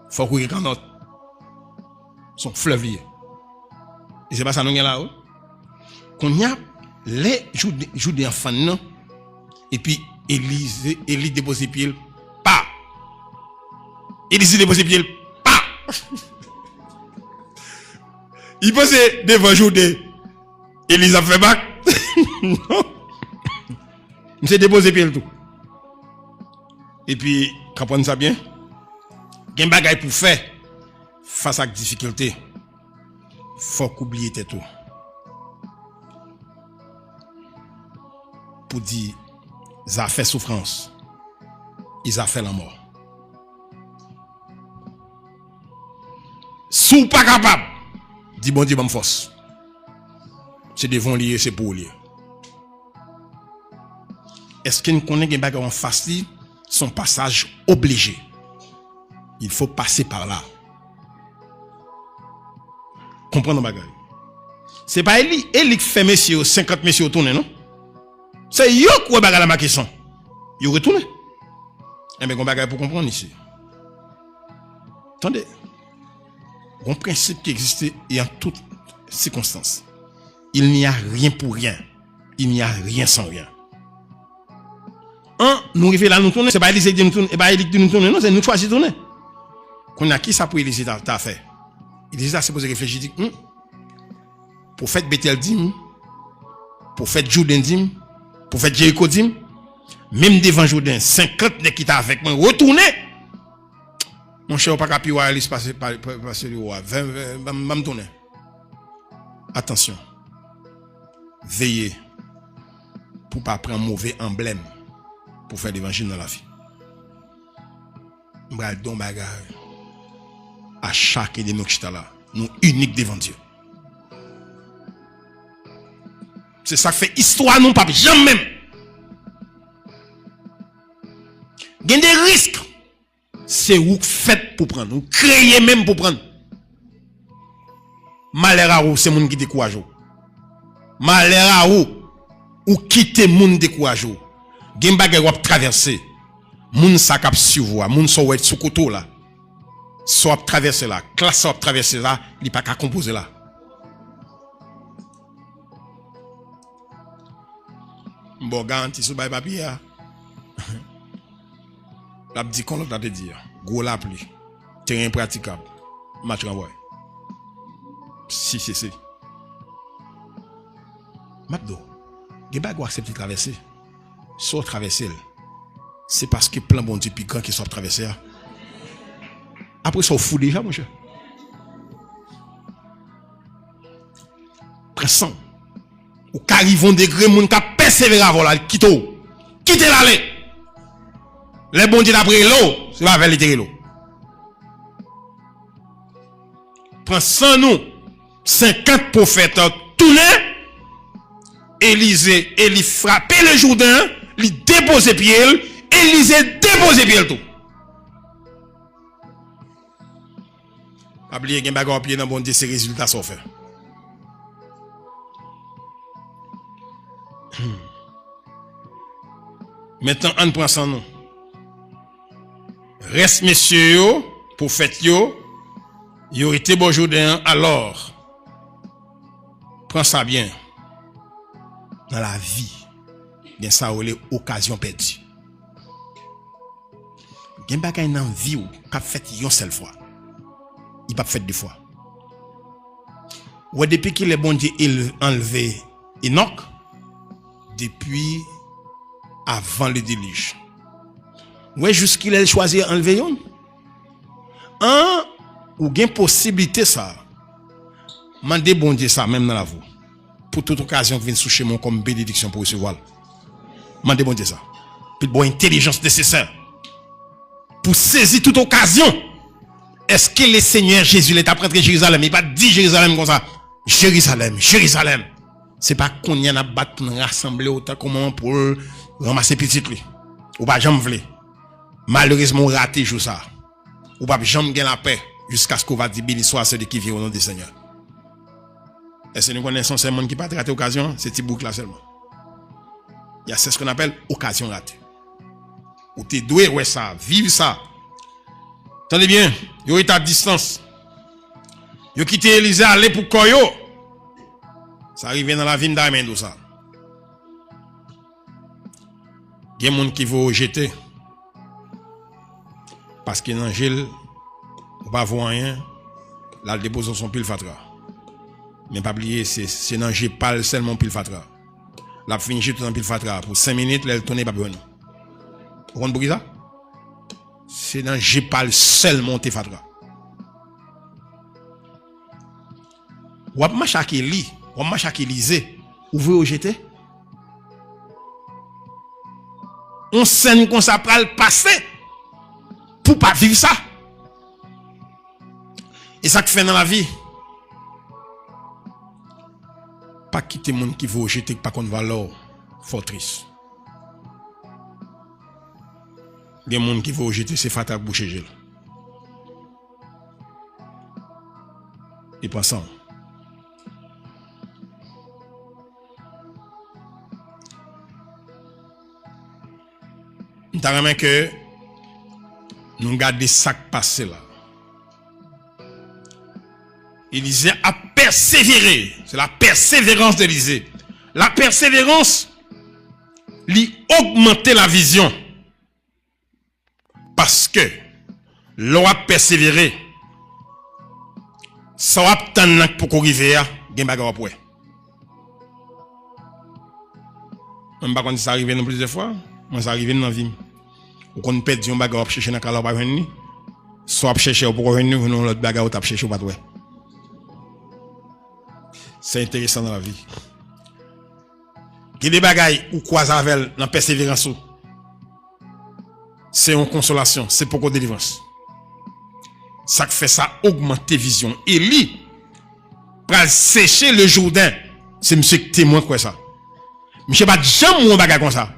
Faut courir quand autre. Son fleuve lié. Et c'est pas ça nous là haut. Qu'on y a les Jourdain fan non et puis Élie dépose pied pas. Élie dépose pied pas. Il passe devant Jourdain. Élie a fait bac. Non. Il s'est déposé pied le tout. Et puis, comprenez ça bien? Il y a un bagage pour faire face à la difficulté. Faut qu'oublier tout. Pour dire, ils ont fait souffrance. Ils ont fait la mort. Si pas capable, dis bon Dieu, bonne force. C'est devant lier, c'est pour lier. Est-ce qu'il connaît un bagage en face li, son passage obligé? Il faut passer par là. Comprendre le bagage. C'est pas Élie qui fait messieurs 50 messieurs tourner, non? C'est yo qui bagage la ma question. Yo retourne. Eh bien, on bagage pour comprendre ici. Attendez. Un principe qui existe en toutes circonstances. Il n'y a rien pour rien. Il n'y a rien sans rien. Nous arrivons là, nous tournons, c'est pas Élisée qui nous tourne, et pas Élie qui nous tourne, non, c'est nous choisir de tourner. Qu'on a qui ça pour Élisée t'a fait? Élisée a supposé réfléchir, dit, prophète Bethel dit, prophète Jourdain dit, prophète Jéricho dit, même devant Jourdain, 50 qui t'a avec moi, retournez. Mon cher, pas capable de passer le roi, 20, me tourner. Attention. Veillez pour ne pas prendre mauvais emblème pour faire l'évangile dans la vie. M'bral don bagay à chaque de nous qui sont là, nous uniques devant Dieu. C'est ça qui fait histoire non pas jamais. Il y a des risques. C'est vous faites pour prendre, vous créez même pour prendre. malheur à ou c'est moun qui décourage ou. Malheur à ou quitter moun décourage ou. Gen bagay wap traverser. Moun sa kap suivre, moun so wè sous koto là. So wap traverser là, classe wap traverser là, li pa ka composer là. Bon garanti sou bay papier. La dit qu'on l'a te dire. Gros la pluie. Terrain praticable. Match renvoyé. Si c'est ça. Mabdo. Gen bag ou accepter traverser. Soit traverser. C'est parce que plein bon Dieu piquant qui soit traversé. Après ça, on fout déjà, mon cher. Pressant. Ou qu'arrivons degré, moun ka persévérer avant là, quitte l'aller. Les bon Dieu d'après l'eau, c'est pas vers l'éternel l'eau. Prends 100 nous, 50 prophètes tournés, Élisée, il frappait le Jourdain, il déposait pied, Élisée déposait pied tout. Pas oublier qu'il y a un bagage pied dans bon Dieu, ces résultats sont faits. Maintenant, on prend ça nous. Reste messieurs yo, prophètes yo été bon Jourdain, alors prends ça bien. Dans la vie, bien ça ou les occasions perdues. Gen bagay nan vie ou k'ap fait yon seule fois. Il pas fait deux fois. Ou depuis qu'il est bon Dieu il enlevé Enoch depuis avant le déluge. Ouais jusqu'il a choisi enlever yon. Ou gen possibilité ça. Mandez bon Dieu ça même dans la vie. Pour toute occasion qui vient sous mon comme bénédiction pour recevoir. Mandez bon Dieu ça. Puis bon intelligence nécessaire pour saisir toute occasion. Est-ce que le Seigneur Jésus est après Jérusalem? Il pas dit Jérusalem comme ça. Jérusalem, Jérusalem. C'est pas qu'on y en a battu pour rassembler autant comment pour ramasser petit lui. Ou pas jamais vle. Malheureusement raté jour ça. Ou pas jamais gagner la paix jusqu'à ce qu'on va dire béni soit celui qui vit au nom du Seigneur. Est-ce que nous connaissons ces gens qui pas raté occasion? C'est petit boucle là seulement. Il y a ce qu'on appelle occasion ratée. Ou t'es doué ouais ça, vive ça. Attendez bien, yo est à distance. Yo quitté Élisée aller pour Koyo. Ça arrive dans la ville d'Amendo ça. Il y a des gens qui vont jeter. Parce que l'angèle, on ne va voir rien. Là, le dépose son pile fatra. Mais pas oublier, c'est l'angèle pas seulement pile fatra. La fini tout dans pile fatra. Pour 5 minutes, elle tourne pas bien. Vous comprenez ça? C'est l'angèle pas seulement te fatra. Ou ap machake li, ou machake Élisée, ou vous jeter? On scène qu'on s'appelle passer pour pas vivre ça. Et ça que fait dans la vie. Pas quitter monde qui veut jeter pas qu'on valeur fortrice. Des monde qui veut jeter c'est fatal boucher gel. Et passant. Nous avons que nous gardons ça qui passe là. Élisée a persévéré. C'est la persévérance d'Élisée. La persévérance lui augmenter la vision. Parce que l'on a persévéré. Ça va attendre pour qu'on arrive à gen bagarre après. On va quand ça arrive non plusieurs fois. Moi ça arrive dans la vie. Ou qu'on perd un bagarre chercher dans la pas venir. Soit chercher pour venir non l'autre bagarre t'a chercher pas ouais. C'est intéressant dans la vie. Il y a des bagailles ou quoi avec dans persévérance. C'est une consolation, c'est pour qu'on délivrance. Ça fait ça augmenter vision. Élie pour sécher le Jourdain. C'est monsieur qui témoin quoi ça. Monsieur pas jamais un bagage comme ça.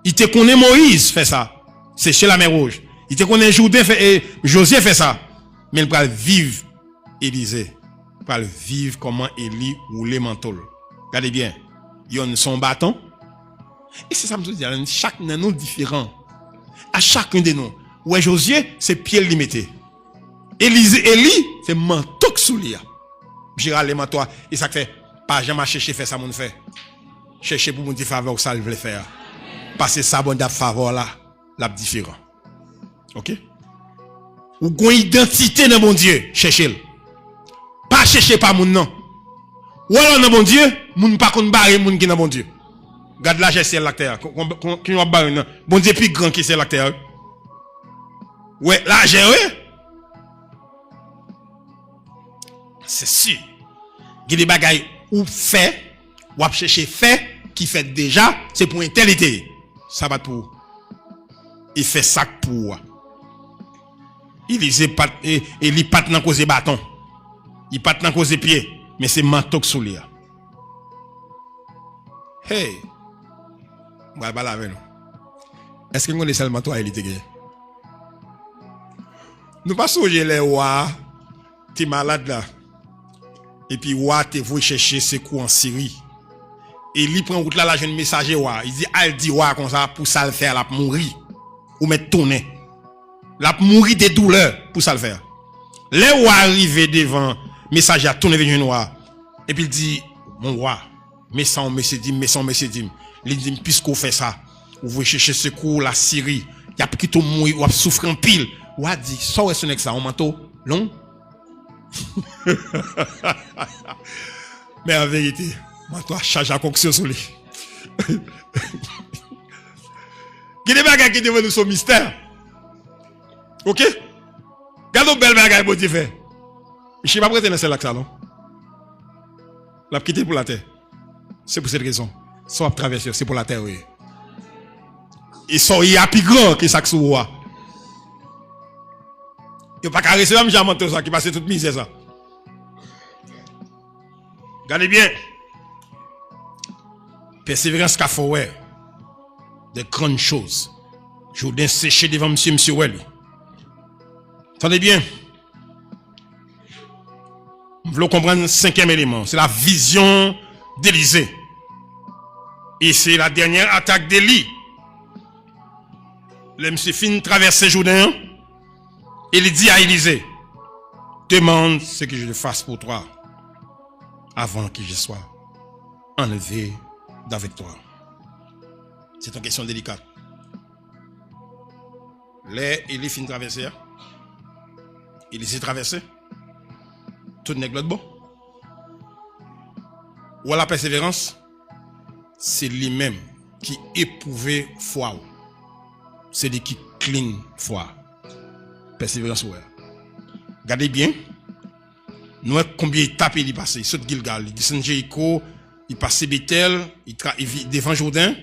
Il te connaît Moïse fait ça. Sécher la mer Rouge. Il te connaît Jourdain fait Josué fait ça. Mais il va vivre Élisée. pour vivre comment Élie roulait manteau. Regardez bien, ils ont son bâton. Et c'est ça que je dis, chaque nous différent. À chacun de nous. Ouais, Josué, c'est pied limité. Élie, c'est manteau sous lui. J'irai les manteaux. Et ça fait, pas jamais chercher faire ça, mon fait. Chercher pour mon dire faveur que ça veut faire. Parce que ça, bon, d'ab faveur là, la différent. Ok? Ou qu'on identité dans mon Dieu, cherchez-le. Pas chercher pas mon nom. Ou alors dans mon Dieu, moun pas qu'on barre moun qui dans mon Dieu. Garde la gestion la terre. Qui va barre non. Bon Dieu plus grand qui c'est la terre. Ouais, là j'ai c'est sûr. Il y a des bagailles ou fait, ou à chercher fait qui fait déjà, c'est pour intelligence. Ça va pour. Il fait ça pour. Il est pas dans cause bâton. Il pas dans cause pied, mais c'est manteau sous lui. Hey. Moi pas avec nous. Est-ce que nous connaissons seulement toi il était gagné? Nous pas songer les rois, t'es malade là. Et puis roi te voulu chercher secours en Syrie. Et il prend route là la jeune messager roi, il dit al dit roi comme ça pour ça le faire la mourir ou mettre tourner. La mourir de douleur pour ça le faire. Les rois arrivés devant messager a tourné vers roi et puis il dit mon roi, mais sans monsieur dim, il dit puisqu'on fait ça, vous voulez chercher secours la Syrie, il y a qui tout mourir ou souffrir en pile. Roi dit ça est son ça on manteau long. Mais en vérité, moi toi charge à concoction sur lui. Qui des bagages qui devant nous son mystère. OK? Gardons belle bagaille bon Dieu fait. Je suis pas prêt dans celle-là que ça non. La quitter pour la terre. C'est pour cette raison. Soit traverser, c'est pour la terre oui. Et ça il y a plus grand que ça que sous roi. Il pas caresser même jamais ça qui passe toute misère ça. Regardez bien. Persévérance qu'a fait ouais. Des grandes choses. Jourdain séché devant monsieur Welly. Attendez bien. Vous voulez comprendre le cinquième élément, c'est la vision d'Élysée. Et c'est la dernière attaque d'Élie. Le monsieur fin traverser Jourdain. Il dit à Élysée, demande ce que je le fasse pour toi avant que je sois enlevé d'avec toi. C'est une question délicate. Les Élie fin traverser. Élysée traversé. Tout n'est pas bon. Ou à la persévérance, c'est lui-même qui éprouvait foi. C'est lui qui clean foi. Persévérance ouais. Regardez bien. Nous combien d'étapes il est passé. Il saute Gilgal, il descend Jéricho, il passe Bethel, il devant Jourdain.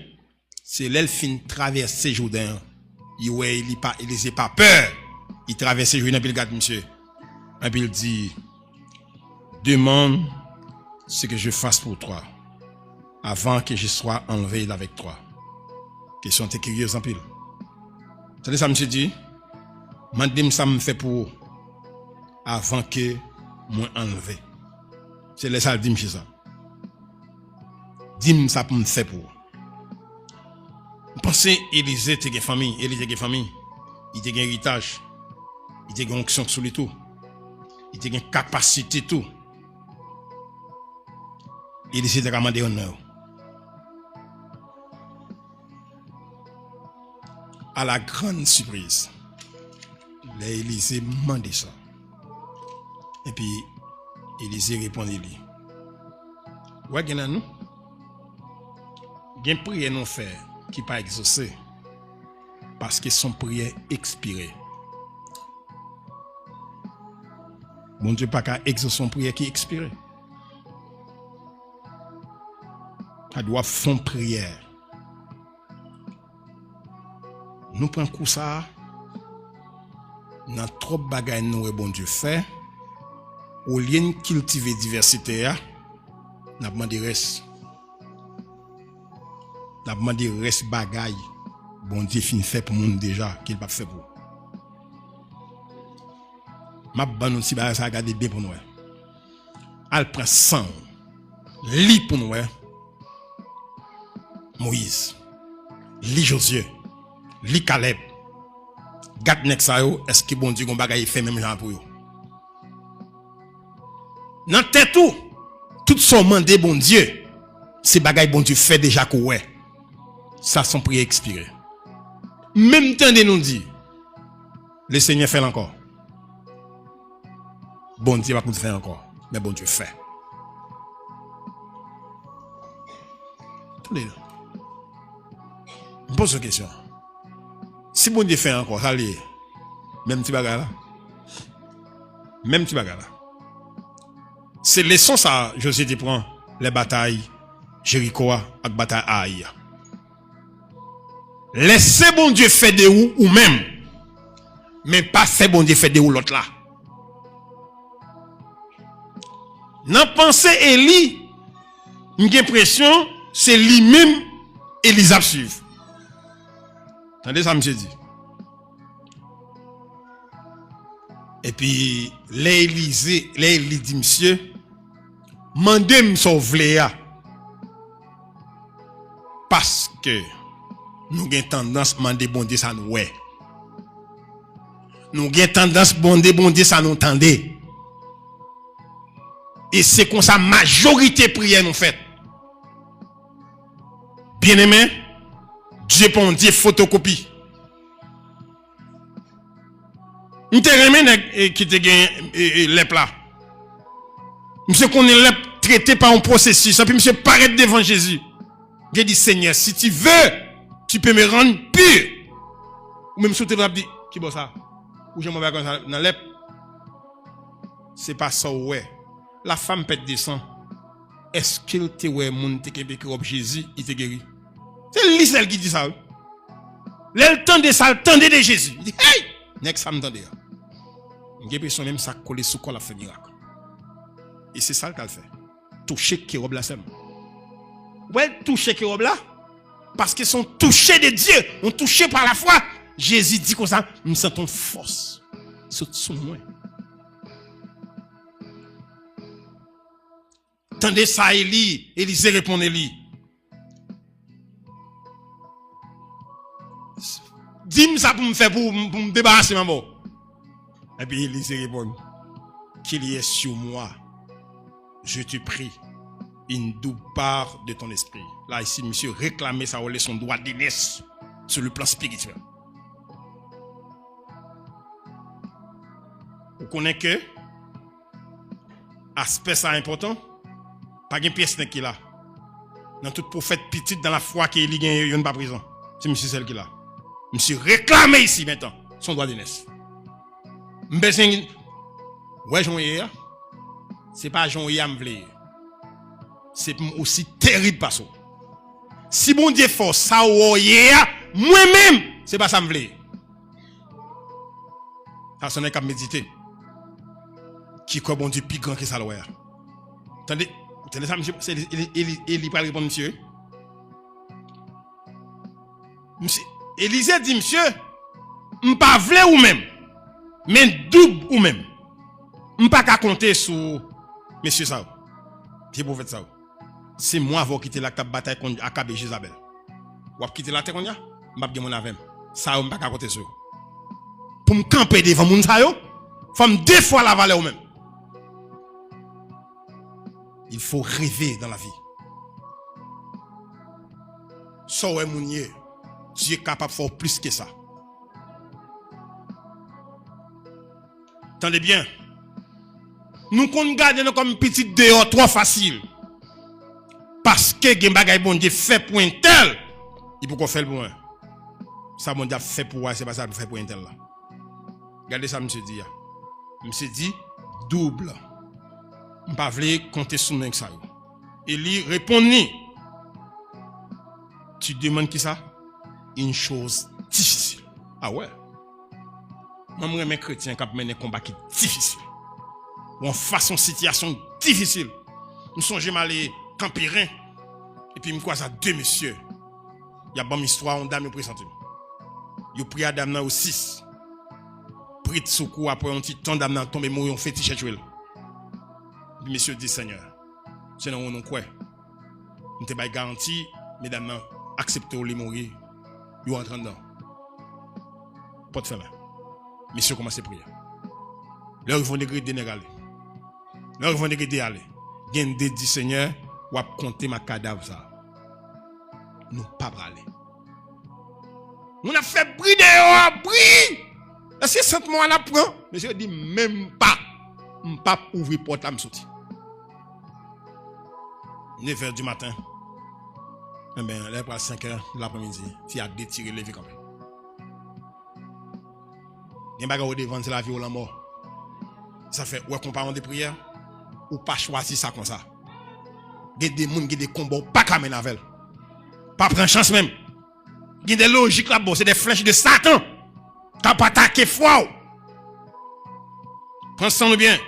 C'est l'elfine traverser Jourdain. Il n'a pas peur. Il traverse Jourdain et il regarde monsieur. Et puis il dit demande ce que je fasse pour toi avant que je sois enlevé avec toi. Question t'es curieuse en pile. C'est ça monsieur dit. Mandem ça me fait pour avant que moi enlevé. C'est les ça dit monsieur ça. Dis-moi ça pour me faire pour. Pensez Élisée te gen famille, il te gen héritage. Il te gen onction sur lui tout. Il te gen capacité tout. Élisée te commandé honneur. À la grande surprise. Élisée demandé ça. Et puis, Élisée répondit lui. Ouais, gen nous. Gen prière non faire qui pas exaucé parce que son prière expirée. Bon Dieu pas qu'à exaucer son prière qui expirée. Elle doit faire prière. Nous prenons coup ça. Dans trop bagaille nous bon Dieu fait. Au lieu de cultiver diversité, n'a demandé reste. N'a demandé reste bagaille. Bon Dieu fin fait pour monde déjà qu'il pas fait pour. M'a ban nous si ça regarder bien pour nous. al prend sang. Li pour nous, Moïse, li Josué, li Caleb. Gat nek sa yo, est-ce que bon Dieu gon bagay fait même genre pour yo? Nan tête tout son mandé bon Dieu, c'est bagay bon Dieu fait déjà quoi. Ça son prière expiré. Même temps de nous dit, le Seigneur fait encore. Bon Dieu va pas faire encore, mais bon Dieu fait. Attendez. Je pose une question. Si bon Dieu fait encore, ça l'est. Même petit bagage là. Même petit bagage là. C'est leçon ça, Josué te prend les batailles Jéricho avec bataille Aïe. Laissez bon Dieu faire de ou même. Mais pas faire bon Dieu faire de ou l'autre là. Dans pensée Élie, j'ai l'impression c'est lui-même Élisab suivre. Attendez ça, monsieur dit. Et puis, l'Élie dit, monsieur, mandez-moi sauver. Parce que nous avons tendance à demander bon Dieu ça nous ouais. Nous avons tendance à demander bon Dieu ça nous entendait. Et c'est comme ça majorité prière nous fait. Bien aimé, Dieu pour Dieu photocopie. Nous te remet qui te gagne les plats. Monsieur qu'on est traité par un processus, puis monsieur paraît devant Jésus. J'ai dit Seigneur, si tu veux, tu peux me rendre pur. Ou même si tu as dit qui bon ça? Ou je m'en vais comme ça dans l'ép. C'est pas ça ouais. La femme pète des sangs. Est-ce qu'il te ouais moun te kebeke rob Jésus, il te guérit? C'est lui celle qui dit ça. Elle tendait ça, elle tendait de Jésus. Il dit hey, next ça me tendait. J'ai l'impression même ça coller sous quoi la fait miracle. Et c'est ça qu'elle fait. Toucher qui robe la sème. Ouais, toucher qui robe là parce qu'ils sont touchés de Dieu, on touché par la foi. Jésus dit comme ça, nous sentons force. C'est sous moi. Tendez ça Élie, Élisée répond Élie. Dis-moi ça pour me faire pour me débarrasser ma mort. Et puis Élisée répond qu'il y ait sur moi, je te prie, une double part de ton esprit. Là ici, monsieur réclamait sa son droit d'aînesse sur le plan spirituel. Vous connaissez que aspect ça important, pas une pièce qui est là. Dans tout prophète petite dans la foi qui est lié, il n'y a pas prison. C'est monsieur celle qui est là. Monsieur réclamé ici maintenant son droit d'aînesse. M'besoin ouais Jean-Yéa, c'est pas Jean-Yéa m'vle. C'est aussi terrible pas ça. Si bon Dieu force ça Yéa, moi-même, c'est pas ça m'vle. Ça sonne qu'à méditer. Qui quoi bon Dieu plus grand que ça l'ouer. Attendez ça monsieur, c'est il pas répondre monsieur. Monsieur Élisée dit monsieur, m'pas vle ou même. Mais double ou même. M'pas qu'à compter sur monsieur ça. Qui prophète ça. C'est moi qui quitter la bataille contre Akab et Jézabel. Ou quitter la terre qu'on y a, m'pas gen mon avem. Ça m'pas qu'à compter sur. Pour me camper devant moun sa yo, faut me deux fois la valeur ou même. Il faut rêver dans la vie. Ça ouais mounier, Dieu est capable de faire plus que ça. Attendez bien. Nous qu'on garde comme petit dehors trop facile. Parce que gen bagay bon Dieu fait pour un tel, il peut qu'on faire le bon. Ça bon Dieu fait pour c'est pas ça fait pour un tel là. Regardez ça monsieur dit. Monsieur dit double. M'pas vle compter sur nous ça. Et lui répond ni. Tu demandes qui ça? Une chose difficile. Ah ouais. Moi je suis chrétien qui mène un combat qui est difficile. Ou en façon situation difficile. Nous songeons aller campirin et puis me croise à deux messieurs. Il y a bonne histoire on dame présente. Yo pris à dame au 6. Pris de secours après un petit temps dame tomber mourir on fait t-shirt. monsieur dit Seigneur, c'est non on quoi. Nous t'ai garanti, mesdames, acceptez les mourir, vous rentrez dedans. Pas de faire là. Monsieur commence à prier. Là, ils vont dégrader aller. Là, ils vont dégrader aller. Gen de dit Seigneur, ou a compter ma cadavre ça. Nous pas aller. On a fait briller dehors, brille. Est-ce que cette moi la prend? Monsieur dit même pas. On pas ouvrir porte là me sortir. 9h du matin. Eh bien, là, pour 5h de l'après-midi, il a détiré les vies quand même. Il y a des devant, c'est la vie ou la mort. Ça fait, ouais, comparant des prières, ou pas choisir ça comme ça. Il y a des gens qui ont des combats, pas qu'à mener avec. Pas prendre chance même. Il y a des logiques là-bas, c'est des flèches de Satan. T'as pas attaqué foi. Pensons-le bien.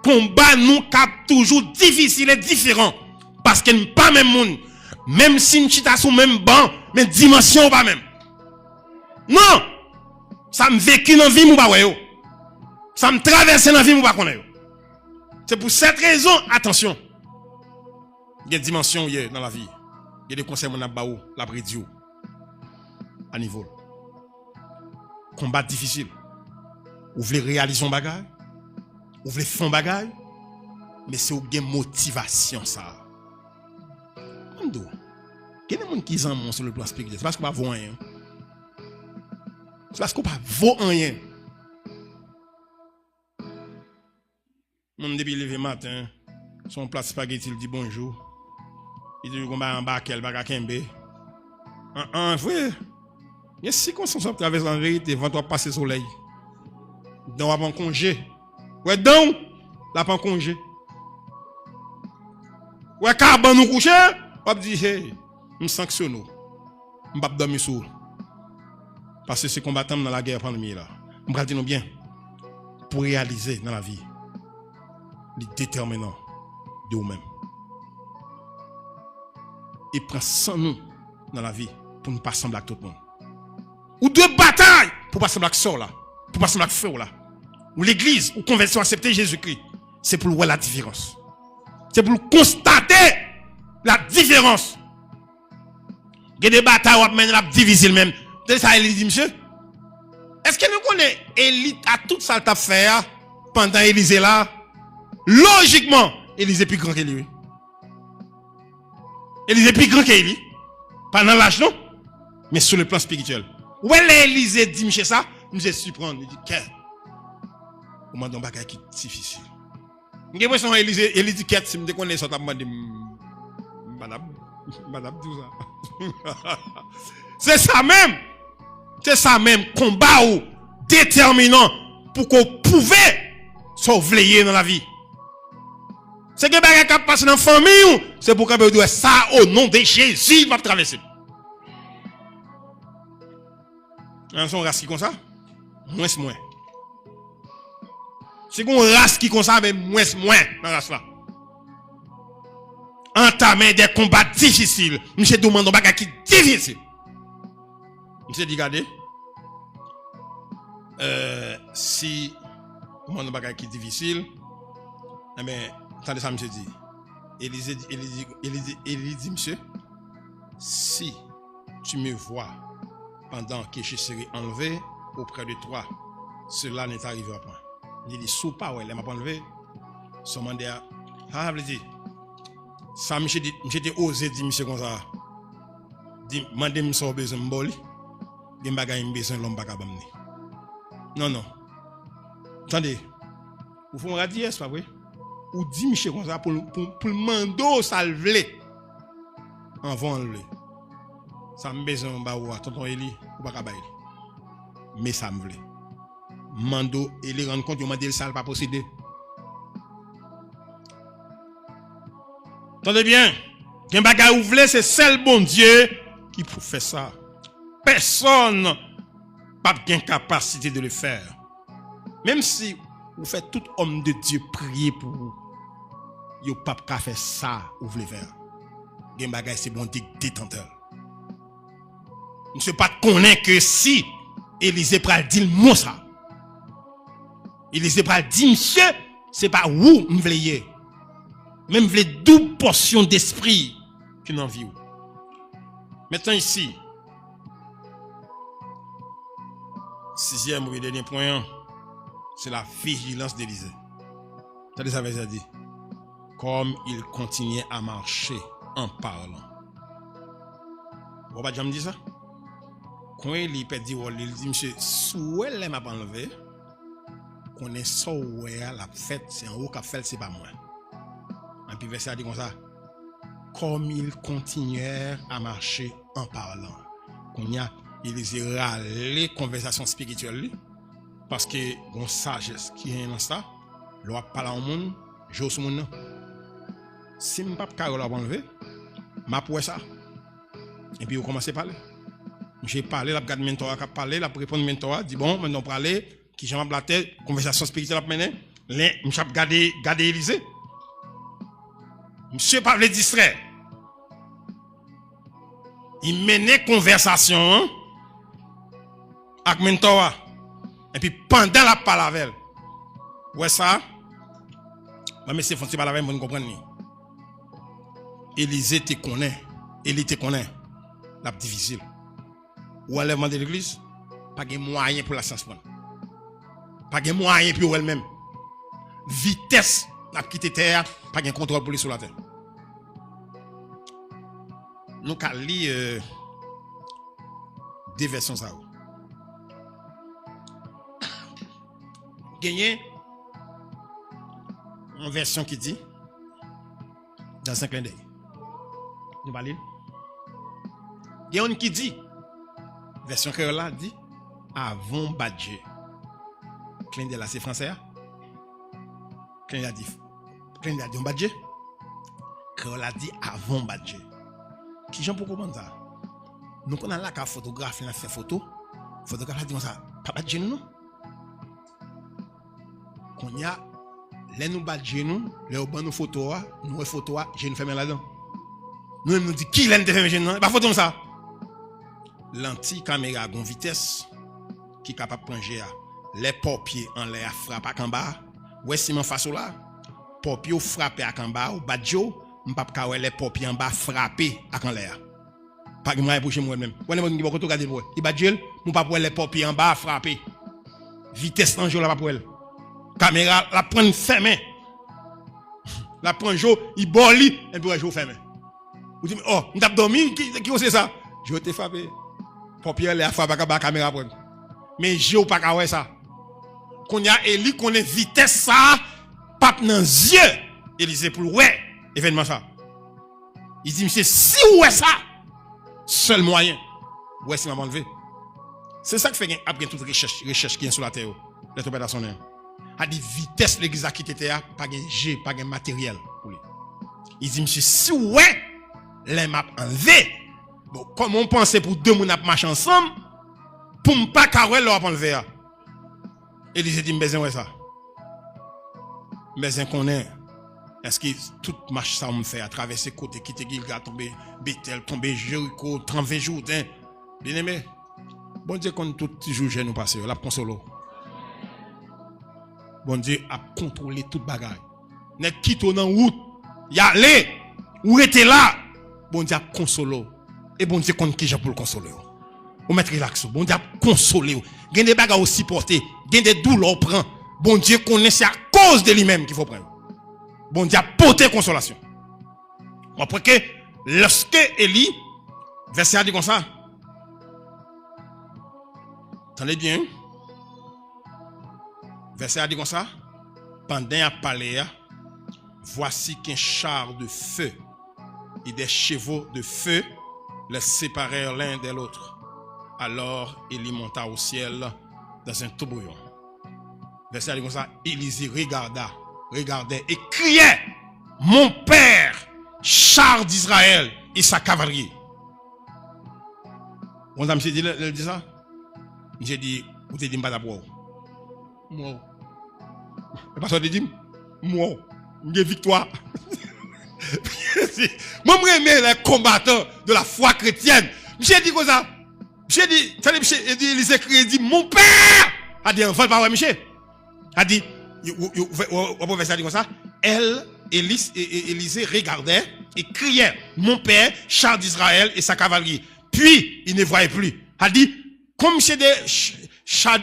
Combat nous cap toujours difficile et différent. Parce que nous pas même monde. Même si nous sommes sur même banc, mais dimension pas même. Non! Ça me vécu dans la vie, ou pas, ça me traverse dans la vie, ou pas, c'est pour cette raison, attention. Il y a des dimensions dans la vie. Il y a des conseils, mon abaou, la bridio. À niveau. Combat difficile. Vous voulez réaliser un bagage, vous voulez faire un bagage, mais c'est une motivation, ça. Il y a des gens qui sont sur le plan spirituel. C'est parce qu'on va voir rien. C'est parce qu'on ne peut pas voir rien. Mon depuis levé matin, son plat spaghetti, il dit bonjour. Il dit qu'on va en bas, quel baga kembe. Vrai. Il y a 6 circonstances qui traversent en vérité, avant de passer soleil. Donc, on va en congé. Ouais, donc, là, pas en congé. Ouais, carbone nous coucher, on va dire, hey, nous sanctionnons. On va dormir sur. Parce que ces combattants dans la guerre pandémie là, on va dire bien, pour réaliser dans la vie, les déterminants de vous-même. Et prend sans nous dans la vie pour ne pas sembler avec tout le monde. Ou deux batailles pour ne pas sembler avec ça là, pour ne pas sembler avec frère là. Ou l'église, ou conversion accepter Jésus-Christ. C'est pour voir la différence. C'est pour constater la différence. Il y a des batailles où on a difficile même. C'est ça, Élie dit, monsieur. Est-ce que nous connaissons Élie à tout ça qu'il a fait pendant Élisée là? Logiquement, Élisée est plus grand qu'Élie. Élisée est plus grand qu'Élie. Pendant l'âge, non? Mais sur le plan spirituel. Où est Élisée dit, monsieur, ça? Monsieur surprendre. Il dit, qu'est-ce? Comment on va faire qui est difficile? J'ai l'impression que Élie dit, qu'est-ce? Si je connais ça, je me dis, madame, tout ça. C'est ça même. C'est ça même, combat ou déterminant pour qu'on pouvait sauver dans la vie. C'est que les gens qui passent dans la famille, c'est pour qu'on doit ça au nom de Jésus, va traverser. On son race qui comme ça, moins. C'est qu'on race qui comme ça, mais moins dans la race là. Entamer des combats difficiles. Monsieur demande un bagage qui est difficile. Monsieur dit, regardez, si vous demandez un bagage qui est difficile, eh bien, attendez ça, monsieur dit. Élisée dit, monsieur, si tu me vois pendant que je serai enlevé auprès de toi, cela ne t'arrivera pas. Il dit, sous pas, elle m'a pas enlevé. Son mandat, ah, il dit, ça, monsieur dit, j'ai osé dire, monsieur, comme ça. Dit, mandez monsieur besoin de m'boli. Des bagages besoin l'homme pas bamni. Non. Attendez. Vous faites un radier, c'est pas vrai? Ou dit monsieur comme ça pour le mando salver. En va enlever. Ça me besoin ba ou tonton Eli ou pas ka mais ça me vle. Mando Eli rend compte yo mandé le sale pas posséder. Attendez bien. Gen bagay ou vle c'est seul bon Dieu qui peut faire ça. Personne n'a pas de capacité de le faire. Même si vous faites tout homme de Dieu prier pour vous, vous n'avez pas de faire ça, vous voulez faire. Gen bagay c'est bon détenteur. Je ne sais pas connaître que si Élisée pral dit le mot ça. Élisée pral dit monsieur, c'est pas où m'vleye. Même vle double portion d'esprit qui n'en vit. Maintenant ici, sixième ou dernier point, c'est la vigilance d'Élisée. T'as ça veut dire, comme il continuait à marcher en parlant. Vous pas jamais dit ça? Quand il peut dire, il dit, monsieur, souhait les m'a enlevé, qu'on est souhait la fête, c'est en haut qu'a fait, c'est pas moi. Et puis verset a dit comme ça, comme il continuait à marcher en parlant. Qu'on y a, il a les conversations spirituelles, parce que bon sagesse qui est dans ça, l'on parle au monde, j'ose mon nom. Si je ne peux pas enlever, je peux ça. Et puis, vous commencez à parler. J'ai parlé, la regarde mentor, a parlé, la répondre mentor, dit bon, maintenant parler, qui j'en la tête, conversation spirituelle à mener, je vais garder Élysée. Monsieur pas le distrait. Il menait conversation avec mentor. Et puis pendant la parole, ouais ça, mais c'est font pas la même, vous comprenez. Élysée te connaît, Élie te connaît, la difficile. Ou enlèvement de l'église, pas de moyen pour la science. Pas de moyen pour elle-même. Vitesse, n'a quitté terre, pas de contrôle pour lui sur la terre. Nous allons lire deux versions ça. Gagné une version qui dit dans un clin d'œil. Nous allons lire. Il y a une qui dit, version créole dit, avant badger. Clin d'œil là, c'est français. Clin d'œil dit, on badger. Créole dit, avant badger. Qui j'en pour comprendre ça? Nous prenons là qu'un photographe, il a fait photo. Le photographe a dit ça, pas badger nous, non? Qu'on y a, les nous badger nous, les au bon nous photo, nous photo, j'ai une femme là-dedans. Nous nous dit, qui l'a fait maintenant? Pas photo ça. L'anti-caméra à grande vitesse qui est capable de prendre les paupiers en l'air frappent en bas. Ouais, si mon face là, paupiers frappent en bas, ou badjo, m'pap ka les paupiers en bas frappés en l'air. Pas que moi pour chez moi même. Ouais, moi qui va regarder moi. Il badjel, mon pas pour les paupiers en bas frappés. Vitesse en jour là pas pour elle. Caméra la prend fermée. La prend jour, il boli et puis jour fermé. Vous dites oh, on t'a dormi qui c'est ça? Je t'ai frappé. Paupiers les frappé la caméra prendre. Mais j'ai pas ka ouais ça. Qu'on y a Élie qu'on est vitesse ça pape dans yeux. Élisée pour ouais événement ça. Il dit monsieur si ouais ça seul moyen ouais si m'a enlevé. C'est ça que fait après toute recherche qui est sur la terre. L'interprétation est a dit vitesse l'église a quitté terre pas gain G pas gain matériel pour lui. Il dit monsieur si ouais les m'a enlevé. Bon comment on pensait pour deux moun a marcher ensemble pour ne pas carrer leur enlever. Élisée dit besoin ouais ça. Besoin qu'on est. Est-ce que toute marche ça on fait à travers ces côtés quitter Gilgal tomber Bethel tomber Jéricho 30 jours bien aimé. Bon Dieu qu'on tout jour nous passer la consolo. Bon Dieu a contrôlé toute bagaille. N'est quitte dans route, y aller ou était là. Bon Dieu a consolé et bon Dieu qu'on qui j'ai pour le consoler. Ou mettre relax. Bon Dieu a consolé. Il y a des bagages aussi porter, il y a des douleurs prend. Bon Dieu connaît c'est à cause de lui-même qu'il faut prendre. Bon Dieu a porté consolation. Après que lorsque Élie verset a dit comme ça. Attendez bien. Verset a dit comme ça. Pendant à parler, voici qu'un char de feu et des chevaux de feu les séparèrent l'un de l'autre. Alors Élie monta au ciel dans un tourbillon. Verset a dit comme ça. Élisée regardait et criait, mon père, char d'Israël et sa cavalerie. On a dit ça. J'ai dit, vous te dites pas d'abord. Moi. Le pasteur te dit, moi, j'ai victoire. Moi, je aime les combattants de la foi chrétienne. J'ai dit comme ça. J'ai dit, Élisée dit, mon père. A dit, on va pas voir Michel. A dit, on ça dit comme ça. Élisée regardait et criait, mon père, char d'Israël et sa cavalerie. Puis, il ne voyait plus. Elle dit, comme c'est des chars,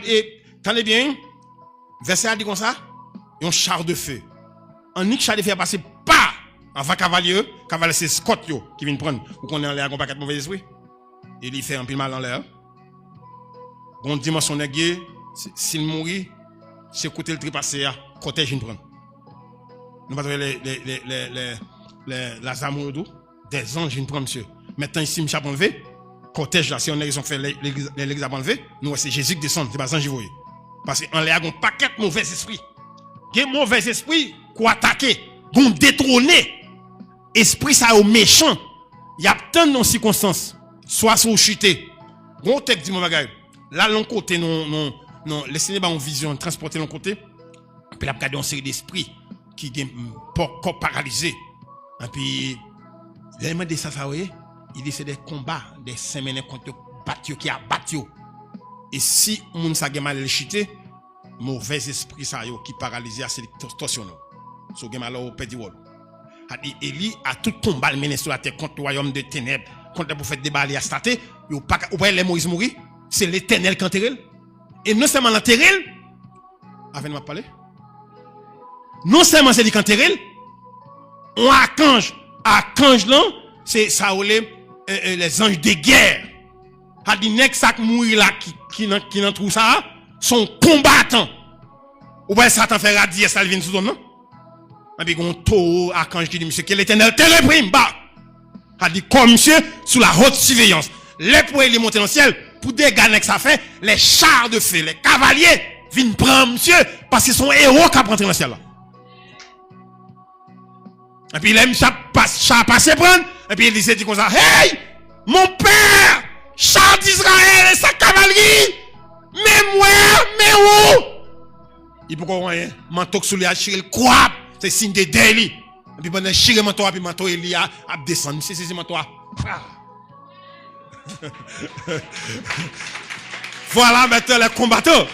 tenez bien, verset a dit comme ça, un char de feu. Un unique char de feu a passé pas avant cavalier c'est Scott qui vient prendre, pour qu'on ait en l'air un paquet de mauvais esprits. Et il fait un peu mal en l'air. Bon dimension nègre, s'il mourit, c'est côté le trépassé, cortège vient prendre. Nous pas les amours des anges viennent prendre monsieur. Maintenant ici monsieur a enlevé cortège là, si on a fait l'église a enlevé, nous c'est Jésus qui descend, c'est pas ange voyez. Parce qu'en l'air un paquet de mauvais esprits. Des mauvais esprits qui attaquer, qui détrôner. Esprit ça au méchant. Il y a tant de circonstances, soit sur chuter. Bon texte dit mon bagage. Là l'on côté non laissez pas en vision transporter l'on côté. Puis la regarder une série d'esprits qui est corps paralysé. Et puis l'élément de ça voyez, il dit c'est des combats, des semaines contre battu qui a battu. Et si moun sa gen mal le chuter, mauvais esprit ça yo qui paralysé c'est torsion. So gen mal au petit wol. Élie a tout combat mené sur la terre contre le royaume de ténèbres, contre le prophète de Baal et Astaté, ou pas les Moïse mourir, c'est l'Éternel qui enterre. Et non seulement l'enterre, avec nous parler. Non seulement c'est lui qui enterre, on archange là, c'est ça les anges de guerre. A dit nek ça mourir là qui dans tout ça, sont combattants. Ou bien Satan fait radier ça vient sous non? Et puis, on taureau, archange qui dit, monsieur, que l'Éternel te réprime, bah. A dit, comme monsieur, sous la haute surveillance. Les pour les monter dans le ciel, pour dégager que ça fait, les chars de feu, les cavaliers, viennent prendre monsieur, parce qu'ils sont héros qui rentrent dans le ciel là. Et puis, les chars passent prendre, et puis, il dit comme ça, hey, mon père, char d'Israël et sa cavalerie, mais moi, mais où? Il peut quoi, rien, manteau sous les achirés, le croix. C'est signe de délit. Et puis pendant chiré manteau puis manteau il a descendre. C'est manteau. Voilà maintenant les combattants.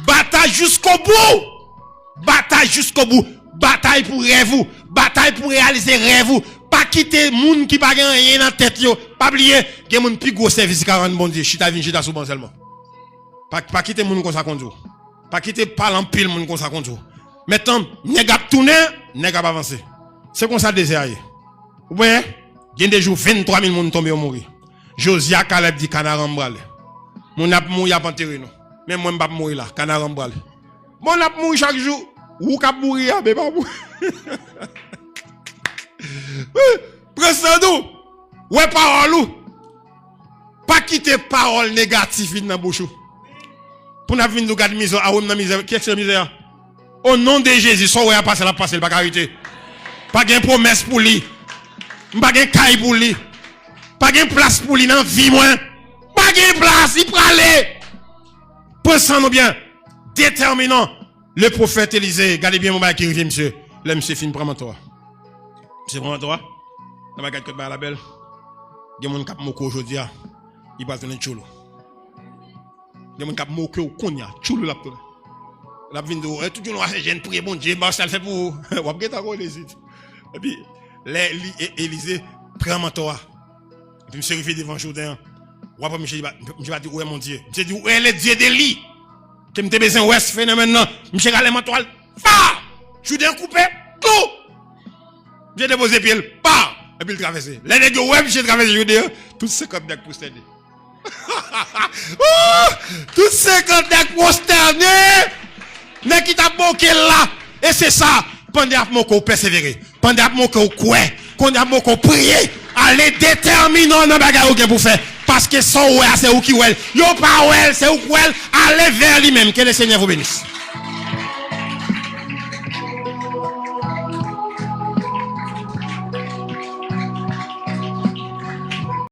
Bataille jusqu'au bout. Bataille jusqu'au bout. Bataille pour rêve. Bataille pour réaliser rêve. Pas quitter moun qui pas rien dans tête yo. Pas oublier que moun plus gros service 40 bon Dieu. Chita vinn chita sous bon seulement. Pas quitter moun comme ça konjo. Pas quitter parler en pile moun comme ça konjo. Maintenant, nèg a tourner, nèg a avancer. C'est comme ça le désert. Ouais, il y a des jours 23 000 personnes tombés ou mourir. Josia Caleb dit canard en bral. Mon ap mourir à enterrer nous. Même moi m'pa mourir là, canard en bral. Mon ap mourir chaque jour, ou cap mourir mais pas mourir. Pressando. Ouais parole ou. Pas quitter parole négative dans bouche. Pour n'a venir nous garder misère, à dans misère, qu'est-ce que misère? Au nom de Jésus, soit ouais à passer la passer, pas carité. Pas de promesse pour lui. Pas de caille pour lui. Pas de place pour lui dans la vie, moi. Pas de place, il peut aller. Pensons-nous bien. Déterminant. Le prophète Élisée, regardez bien mon bail qui revient, monsieur. Là, monsieur fin prend toi. Monsieur prend toi. Dans ma carte la belle. Il y a mon cap moko aujourd'hui. Il va donner chulo. Il y a mon cap moko au konya. Chulo la tourne. La vindo, tout le monde a jeune prier bon Dieu, ça le fait pour ou pas ta les et puis Élisée prend manteau. Puis monsieur arrivé devant Jourdain. Ou pas monsieur va dire où est mon Dieu? Monsieur dit où est le Dieu d'Élie? Que m'te besoin ouest phénomène non. Monsieur gale manteau. Pa! Jourdain coupé tout. J'ai déposé pied pa et puis il traverser. Les nèg ouais monsieur traverser Jourdain, tout 50 nèg pour sterner. Tout 50 nèg pour sterner. Mais qui t'a bloqué là, et c'est ça, pendant que vous persévérez, pendant que vous croyez, pendant que vous priez, allez déterminer dans le bagage pour faire. Parce que son ouais, c'est où qui ouais, yo pas ouais, c'est où ouais, allez vers lui-même, que le Seigneur vous bénisse.